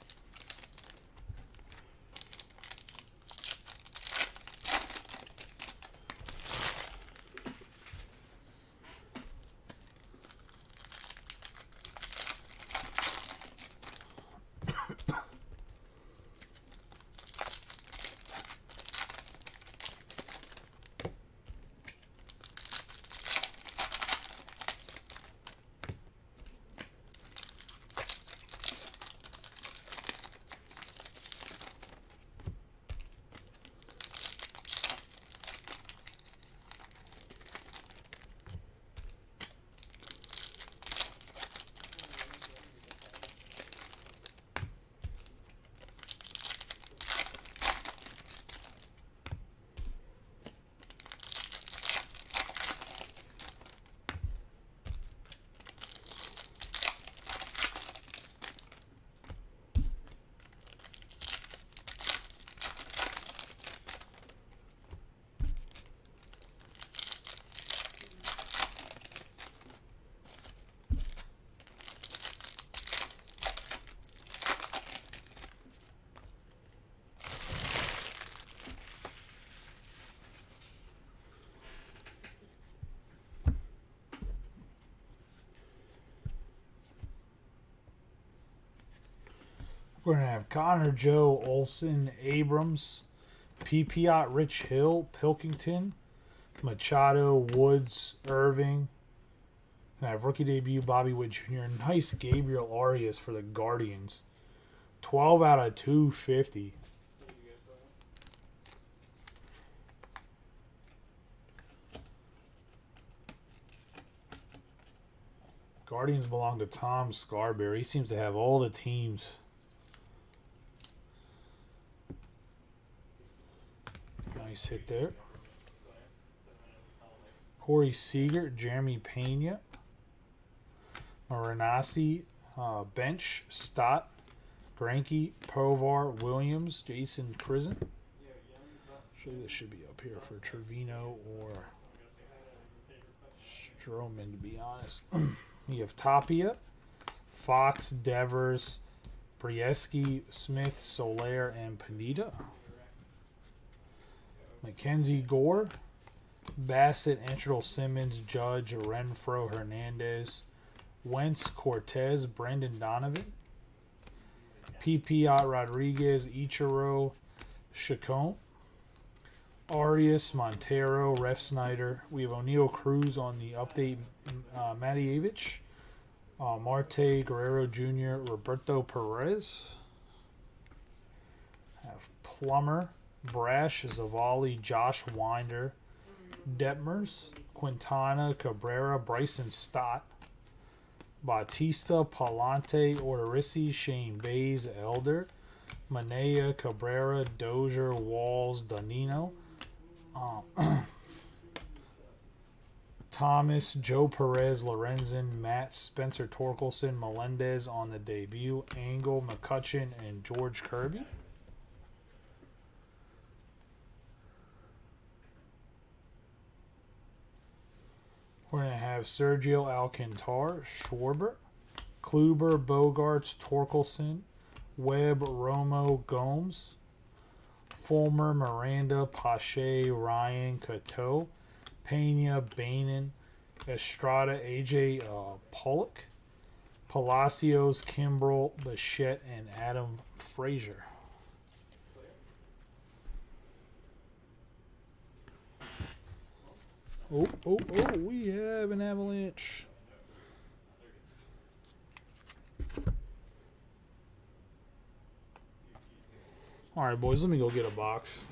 Speaker 1: We're going to have Connor, Joe, Olson, Abrams, Piot, Rich Hill, Pilkington, Machado, Woods, Irving. And I have rookie debut Bobby Witt Jr. Nice Gabriel Arias for the Guardians. 12 out of 250. Guardians belong to Tom Scarberry. He seems to have all the teams. Nice hit there. Corey Seager, Jeremy Pena, Marinacci, Bench, Stott, Greinke, Povar, Williams, Jason Prison. Actually, this should be up here for Trevino or Stroman, to be honest. You have Tapia, Fox, Devers, Brieski, Smith, Soler, and Pineda. Mackenzie Gore, Bassett, Antrell Simmons, Judge, Renfro, Hernandez, Wentz, Cortez, Brendan Donovan, Piot, Rodriguez, Ichiro, Chacon, Arias, Montero, Ref Snyder. We have O'Neal Cruz on the update, Matievich, Marte, Guerrero Jr., Roberto Perez. Have Plummer, Brash, Zavali, Josh Winder, Detmers, Quintana, Cabrera, Bryson Stott, Bautista, Palante, Odorizzi, Shane Bays, Elder, Manea, Cabrera, Dozier, Walls, Danino, Thomas, Joe Perez, Lorenzen, Matt, Spencer Torkelson, Melendez on the debut, Angle, McCutcheon, and George Kirby. We're going to have Sergio Alcantara, Schwarber, Kluber, Bogarts, Torkelson, Webb, Romo, Gomes, Fulmer, Miranda, Pache, Ryan, Cateau, Pena, Bainan, Estrada, AJ Pollock, Palacios, Kimbrel, Bichette, and Adam Frazier. Oh, we have an avalanche. All right, boys, let me go get a box.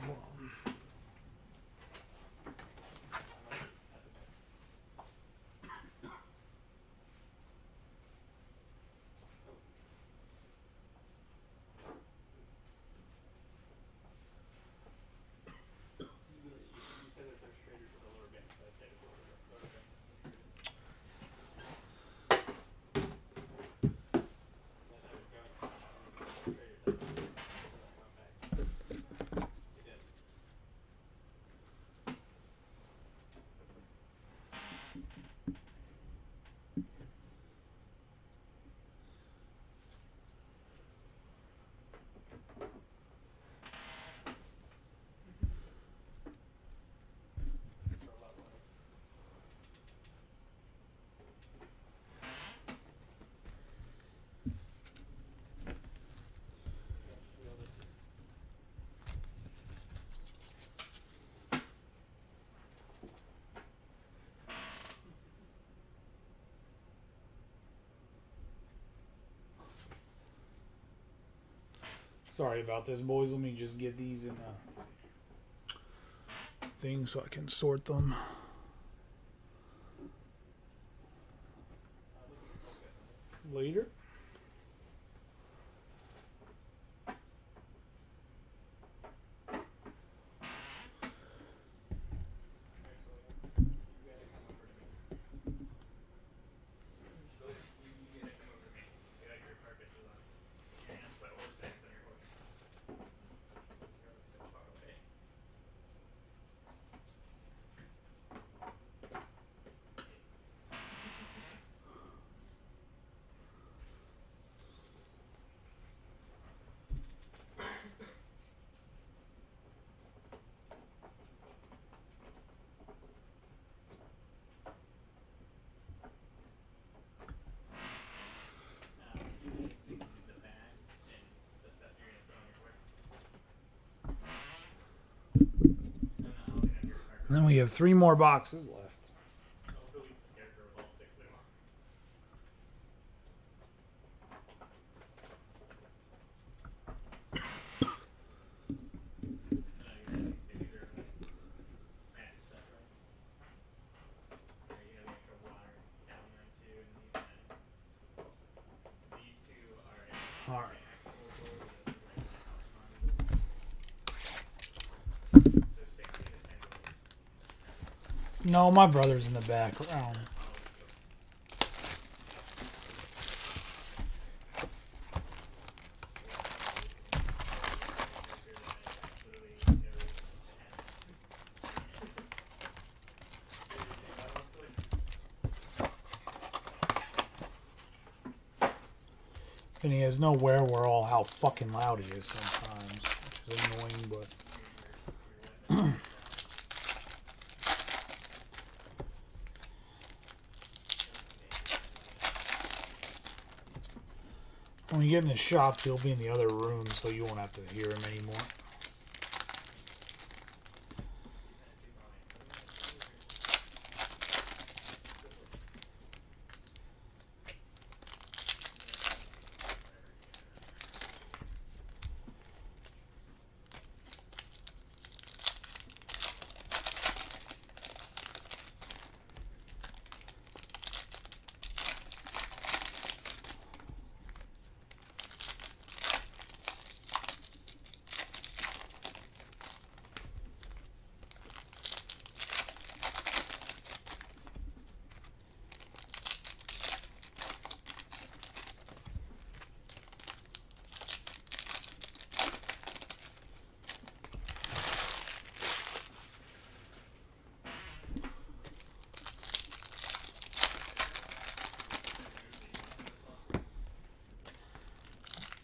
Speaker 1: Sorry about this, boys. Let me just get these in a thing so I can sort them. Later. And then we have 3 more boxes left. All right. No, my brother's in the background. And he has no wherewithal how fucking loud he is sometimes, which is annoying, but when you get in the shop, he'll be in the other room, so you won't have to hear him anymore.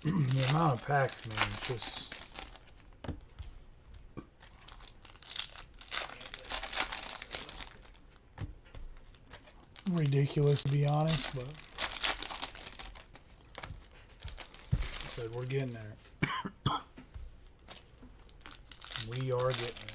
Speaker 1: The amount of packs, man, it's just ridiculous, to be honest, but I said we're getting there. We are getting there.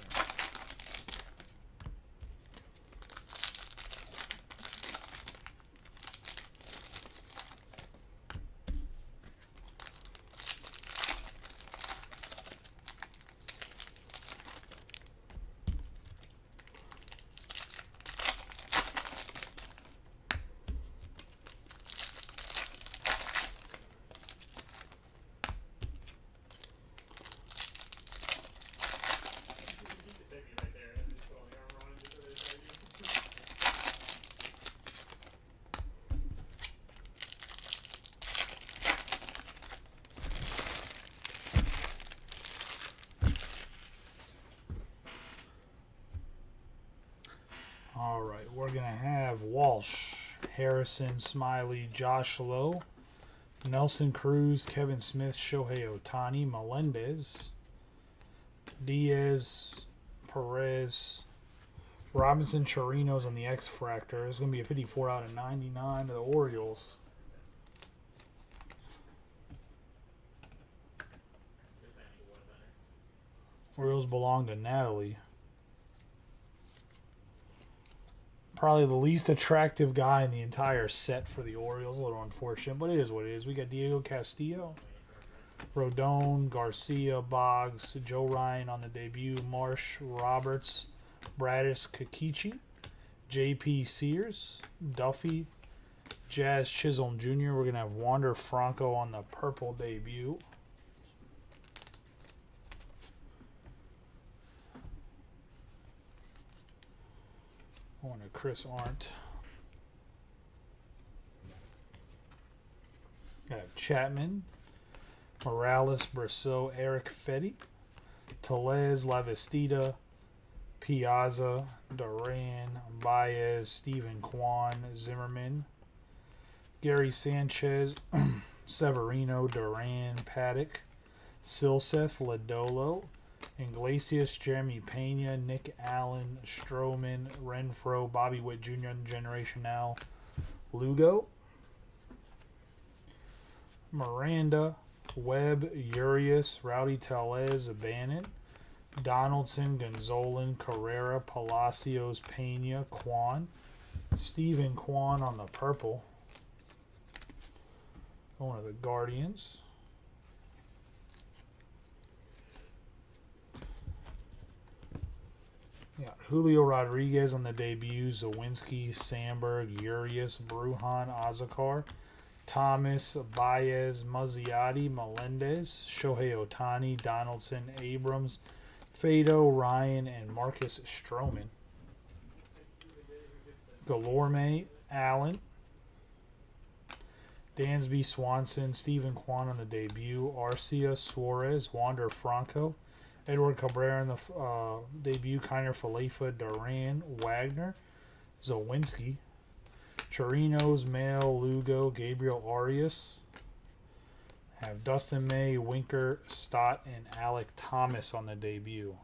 Speaker 1: All right, we're going to have Walsh, Harrison, Smiley, Josh Lowe, Nelson Cruz, Kevin Smith, Shohei Ohtani, Melendez, Diaz, Perez, Robinson, Chirinos on the X-Fractor. It's going to be a 54 out of 99 of the Orioles. Orioles belong to Natalie. Probably the least attractive guy in the entire set for the Orioles. A little unfortunate, but it is what it is. We got Diego Castillo, Rodon, Garcia, Boggs, Joe Ryan on the debut, Marsh, Roberts, Bradis, Kikichi, J.P. Sears, Duffy, Jazz Chisholm Jr. We're going to have Wander Franco on the purple debut. Going to Chris Arndt. Got Chapman, Morales, Brissot, Eric Fetty, Tellez, Lavestida, Piazza, Duran, Baez, Stephen Kwan, Zimmerman, Gary Sanchez, Severino, Duran, Paddock, Silseth, Lodolo, Iglesias, Jeremy Pena, Nick Allen, Stroman, Renfroe, Bobby Witt Jr. on Generation Now, Lugo, Miranda, Webb, Urias, Rowdy Tellez, Bannon, Donaldson, Gonzalez, Carrera, Palacios, Pena, Kwan. Stephen Kwan on the purple. Going to the Guardians. Yeah, Julio Rodriguez on the debut. Zawinski, Sandberg, Urias, Brujan, Azakar, Thomas, Baez, Muzziotti, Melendez, Shohei Ohtani, Donaldson, Abrams, Fado, Ryan, and Marcus Stroman. Galorme, Allen, Dansby, Swanson, Stephen Kwan on the debut, Arcia, Suarez, Wander Franco, Edward Cabrera in the debut, Kiner Falefa, Duran, Wagner, Zawinski, Chirinos, Mail, Lugo, Gabriel Arias. Have Dustin May, Winker, Stott, and Alec Thomas on the debut.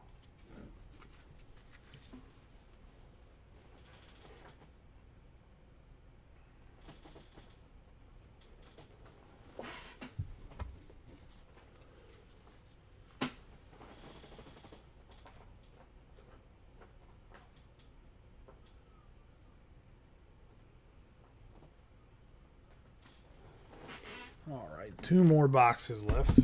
Speaker 1: All right, 2 more boxes left.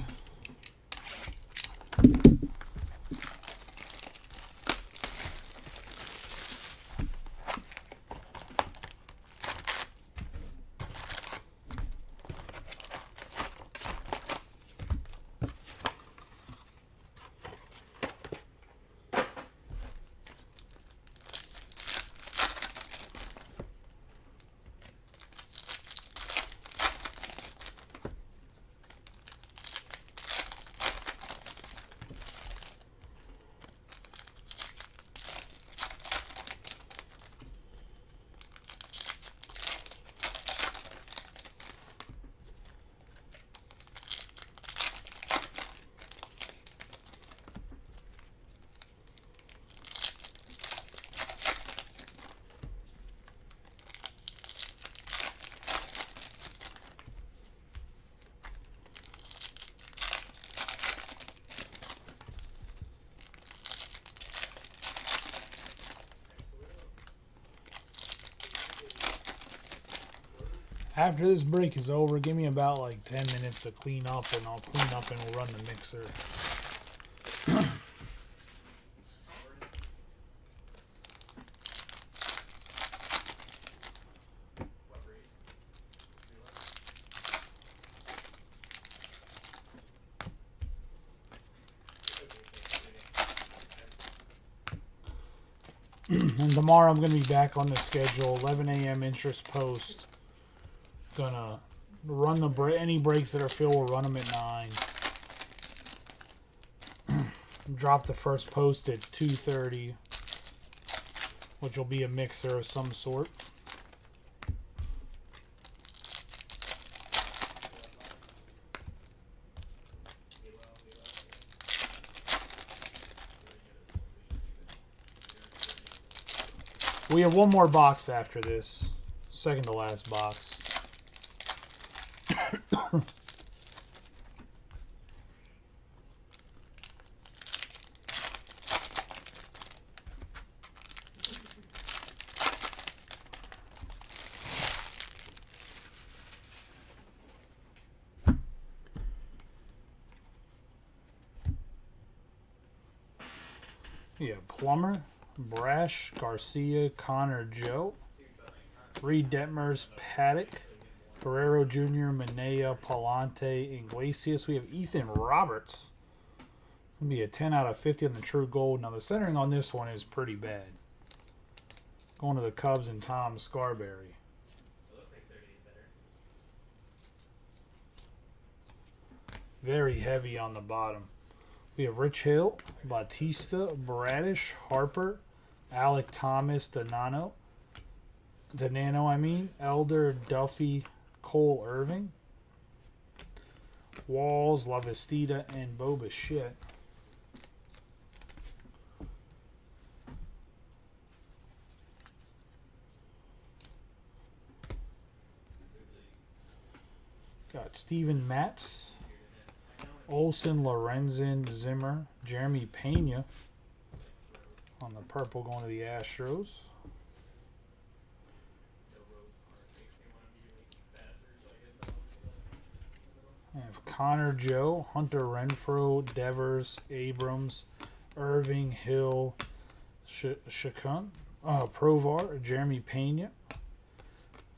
Speaker 1: After this break is over, give me about like 10 minutes to clean up, and I'll clean up and we'll run the mixer. And tomorrow I'm going to be back on the schedule, 11 a.m. interest post. Gonna run any breaks that are filled, we'll run them at 9. Drop the first post at 2:30, which will be a mixer of some sort. We have one more box after this, second to last box. Yeah, Plummer, Brash, Garcia, Connor, Joe, Reed Detmers, Paddock, Guerrero Jr., Manea, Palante, Iglesias. We have Ethan Roberts. It's going to be a 10 out of 50 on the True Gold. Now, the centering on this one is pretty bad. Going to the Cubs and Tom Scarberry. Very heavy on the bottom. We have Rich Hill, Bautista, Bradish, Harper, Alec Thomas, Danano, Elder, Duffy, Cole Irving, Walls, Lavastida, and Bo Bichette. Got Steven Matz, Olsen, Lorenzen, Zimmer, Jeremy Pena on the purple going to the Astros. I have Connor Joe, Hunter Renfroe, Devers, Abrams, Irving, Hill, Shakun, Provar, Jeremy Pena,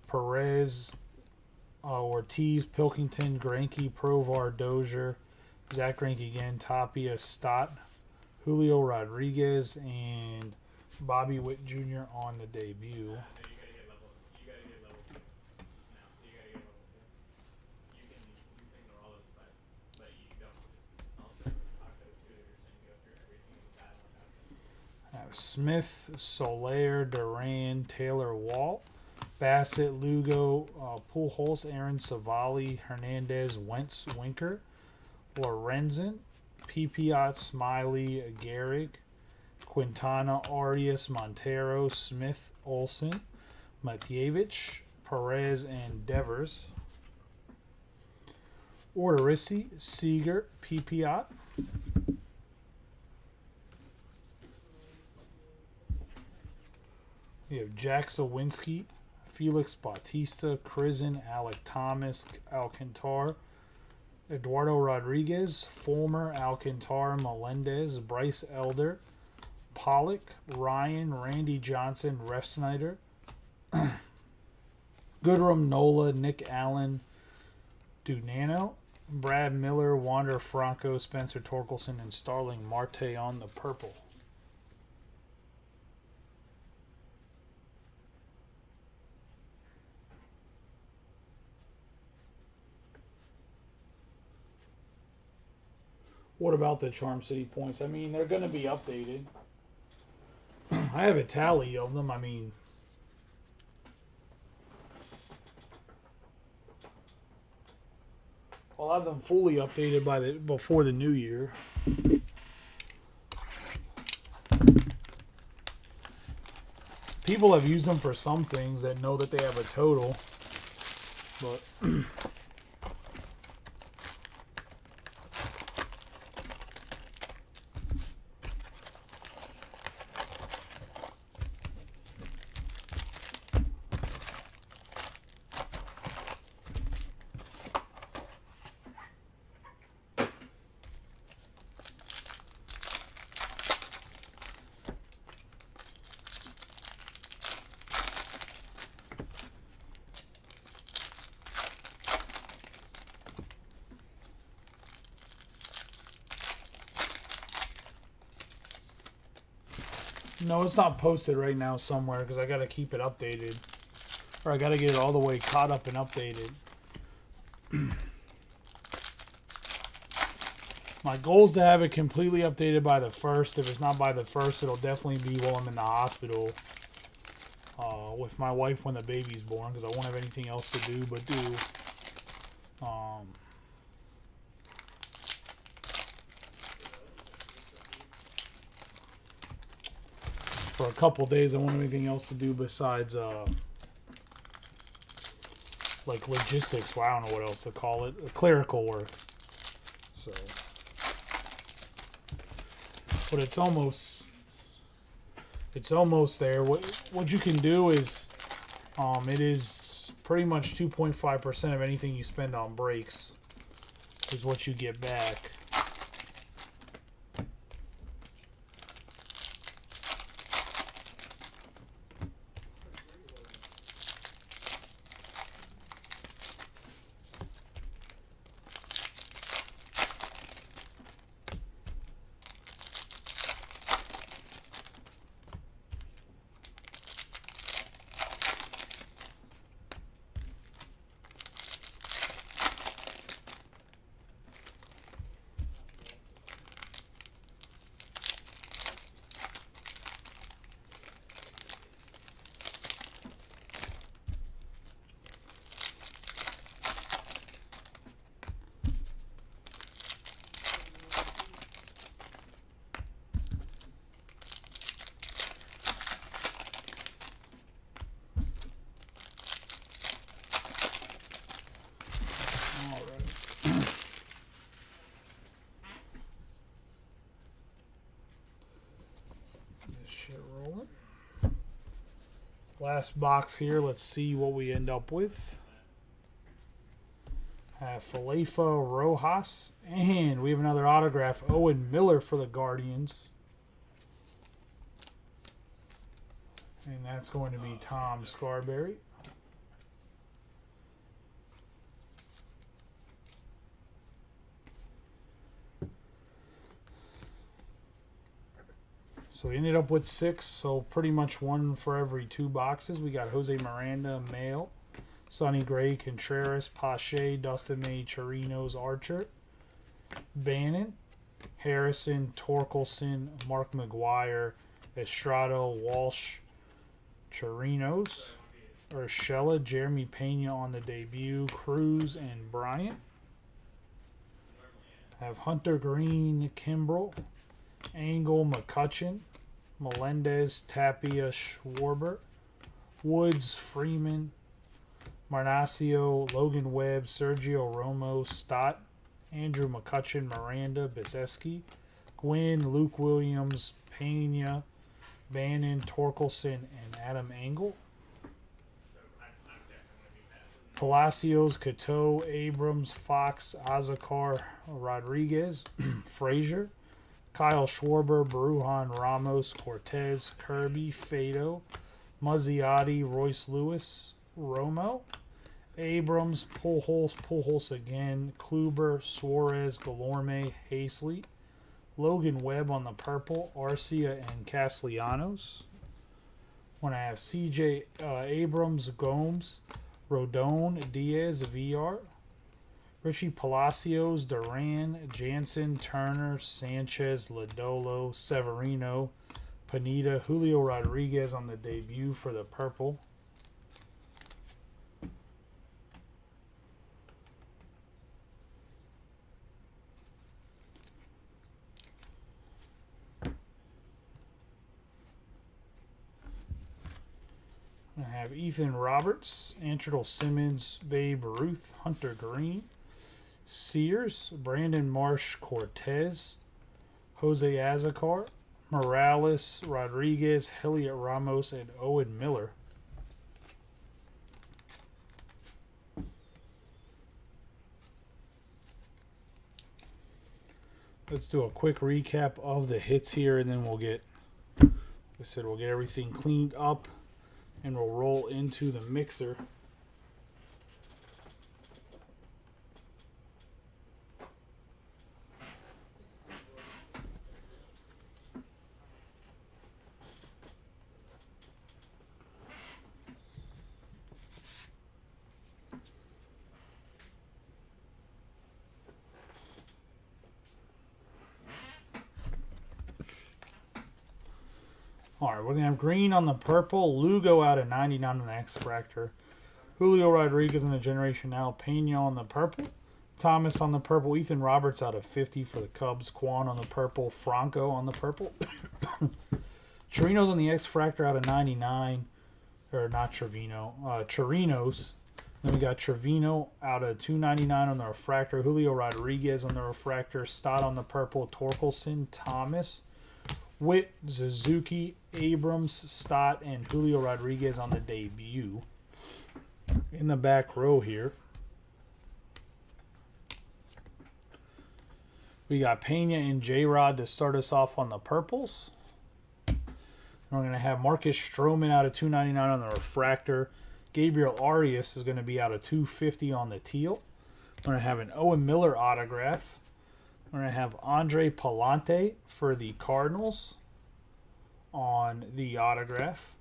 Speaker 1: Perez, Ortiz, Pilkington, Greinke, Provar, Dozier, Zach Greinke again, Tapia, Stott, Julio Rodriguez, and Bobby Witt Jr. on the debut. Smith, Soler, Duran, Taylor, Walt, Bassett, Lugo, Pujols, Aaron Savali, Hernandez, Wentz, Winker, Lorenzen, Pipiot, Smiley, Garrick, Quintana, Arias, Montero, Smith, Olsen, Matievich, Perez, and Devers. Odorizzi, Seager, Pipiot. We have Jack Sawinski, Felix Bautista, Krizen, Alec Thomas, Alcantar, Eduardo Rodriguez, Fulmer, Alcantar, Melendez, Bryce Elder, Pollock, Ryan, Randy Johnson, Refsnyder, Goodrum, Nola, Nick Allen, Dunano, Brad Miller, Wander Franco, Spencer Torkelson, and Starling Marte on the purple. What about the Charm City points? I mean, they're going to be updated. I have a tally of them. I mean, I'll have them fully updated before the new year. People have used them for some things that know that they have a total, but no, it's not posted right now somewhere because I got to keep it updated. Or I got to get it all the way caught up and updated. My goal is to have it completely updated by the 1st. If it's not by the 1st, it'll definitely be while I'm in the hospital with my wife when the baby's born because I won't have anything else to do but do. For a couple days, I won't have anything else to do besides like logistics. Well, I don't know what else to call it. Clerical work. So, but it's almost there. What you can do is, it is pretty much 2.5% of anything you spend on breaks is what you get back. Last box here. Let's see what we end up with. Falefa Rojas. And we have another autograph. Owen Miller for the Guardians. And that's going to be Tom Scarberry. So we ended up with 6, so pretty much one for every 2 boxes. We got Jose Miranda, Mail, Sonny Gray, Contreras, Pache, Dustin May, Chirinos, Archer, Bannon, Harrison, Torkelson, Mark McGuire, Estrada, Walsh, Chirinos, Urshela, Jeremy Pena on the debut, Cruz, and Bryant. Have Hunter Green, Kimbrel, Angle, McCutcheon, Melendez, Tapia, Schwarber, Woods, Freeman, Marnacio, Logan Webb, Sergio Romo, Stott, Andrew McCutcheon, Miranda, Bezeski, Gwynn, Luke Williams, Pena, Bannon, Torkelson, and Adam Engel. Palacios, Cateau, Abrams, Fox, Azakar, Rodriguez, Frazier, Kyle Schwarber, Brujan, Ramos, Cortez, Kirby, Fado, Muzziotti, Royce Lewis, Romo, Abrams, Pujols again, Kluber, Suarez, Galorme, Hazley, Logan Webb on the purple, Arcia, and Castellanos. When I have CJ Abrams, Gomes, Rodon, Diaz, VR, Richie Palacios, Duran, Jansen, Turner, Sanchez, Lodolo, Severino, Pineda, Julio Rodriguez on the debut for the purple. I have Ethan Roberts, Antrell Simmons, Babe Ruth, Hunter Green, Sears, Brandon Marsh, Cortez, Jose Azocar, Morales, Rodriguez, Heliot Ramos, and Owen Miller. Let's do a quick recap of the hits here, and then we'll get, like I said, we'll get everything cleaned up, and we'll roll into the mixer. All right, we're going to have green on the purple, Lugo out of 99 on the X-Fractor, Julio Rodriguez on the Generation Now, Pena on the purple, Thomas on the purple, Ethan Roberts out of 50 for the Cubs, Quan on the purple, Franco on the purple, Chirinos on the X-Fractor out of 99, or not Trevino, Chirinos. Then we got Trevino out of 299 on the refractor, Julio Rodriguez on the refractor, Stott on the purple, Torkelson, Thomas, Witt, Suzuki, Abrams, Stott, and Julio Rodriguez on the debut. In the back row here, we got Pena and J-Rod to start us off on the purples. And we're going to have Marcus Stroman out of 299 on the refractor. Gabriel Arias is going to be out of 250 on the teal. We're going to have an Owen Miller autograph. We're going to have Andre Palante for the Cardinals on the autograph.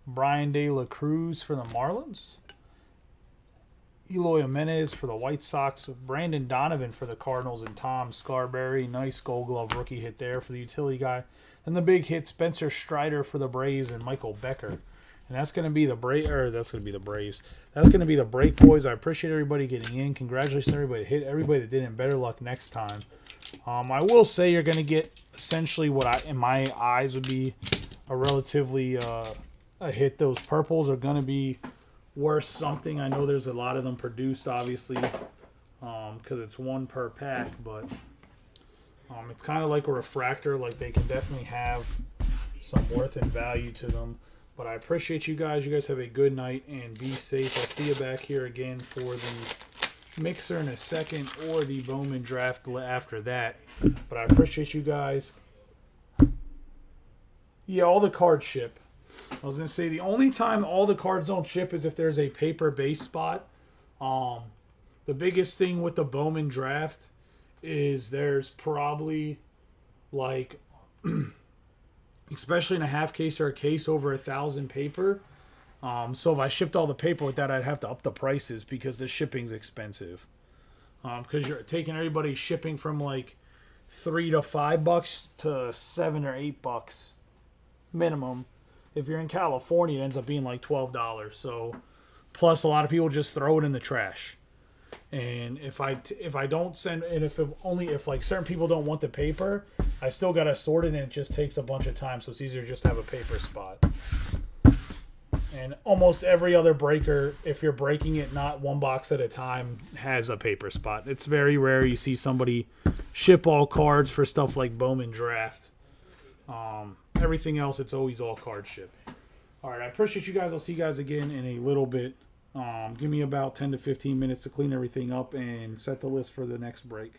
Speaker 1: Brian De La Cruz for the Marlins. Eloy Jimenez for the White Sox. Brandon Donovan for the Cardinals, and Tom Scarberry. Nice Gold Glove rookie hit there for the utility guy. Then the big hit, Spencer Strider for the Braves, and Michael Becker. And that's going to be the Braves. That's going to be the break, boys. I appreciate everybody getting in. Congratulations to everybody that hit. Everybody that didn't. Better luck next time. I will say you're going to get essentially what in my eyes would be a relatively a hit. Those purples are going to be worth something. I know there's a lot of them produced, obviously, because it's one per pack. But it's kind of like a refractor. Like, they can definitely have some worth and value to them. But I appreciate you guys. You guys have a good night and be safe. I'll see you back here again for the mixer in a second or the Bowman draft after that. But I appreciate you guys. Yeah, all the cards ship. I was going to say the only time all the cards don't ship is if there's a paper base spot. The biggest thing with the Bowman draft is there's probably like, especially in a half case or a case, over 1,000 paper. So if I shipped all the paper with that, I'd have to up the prices because the shipping's expensive. Because you're taking everybody shipping from like $3 to $5 to $7 or $8 minimum. If you're in California, it ends up being like $12. So plus a lot of people just throw it in the trash. And if I don't send, and if like certain people don't want the paper, I still gotta sort it, and it just takes a bunch of time. So it's easier just to have a paper spot. And almost every other breaker, if you're breaking it not one box at a time, has a paper spot. It's very rare you see somebody ship all cards for stuff like Bowman draft. Everything else, it's always all card ship. All right, I appreciate you guys. I'll see you guys again in a little bit. Give me about 10 to 15 minutes to clean everything up and set the list for the next break.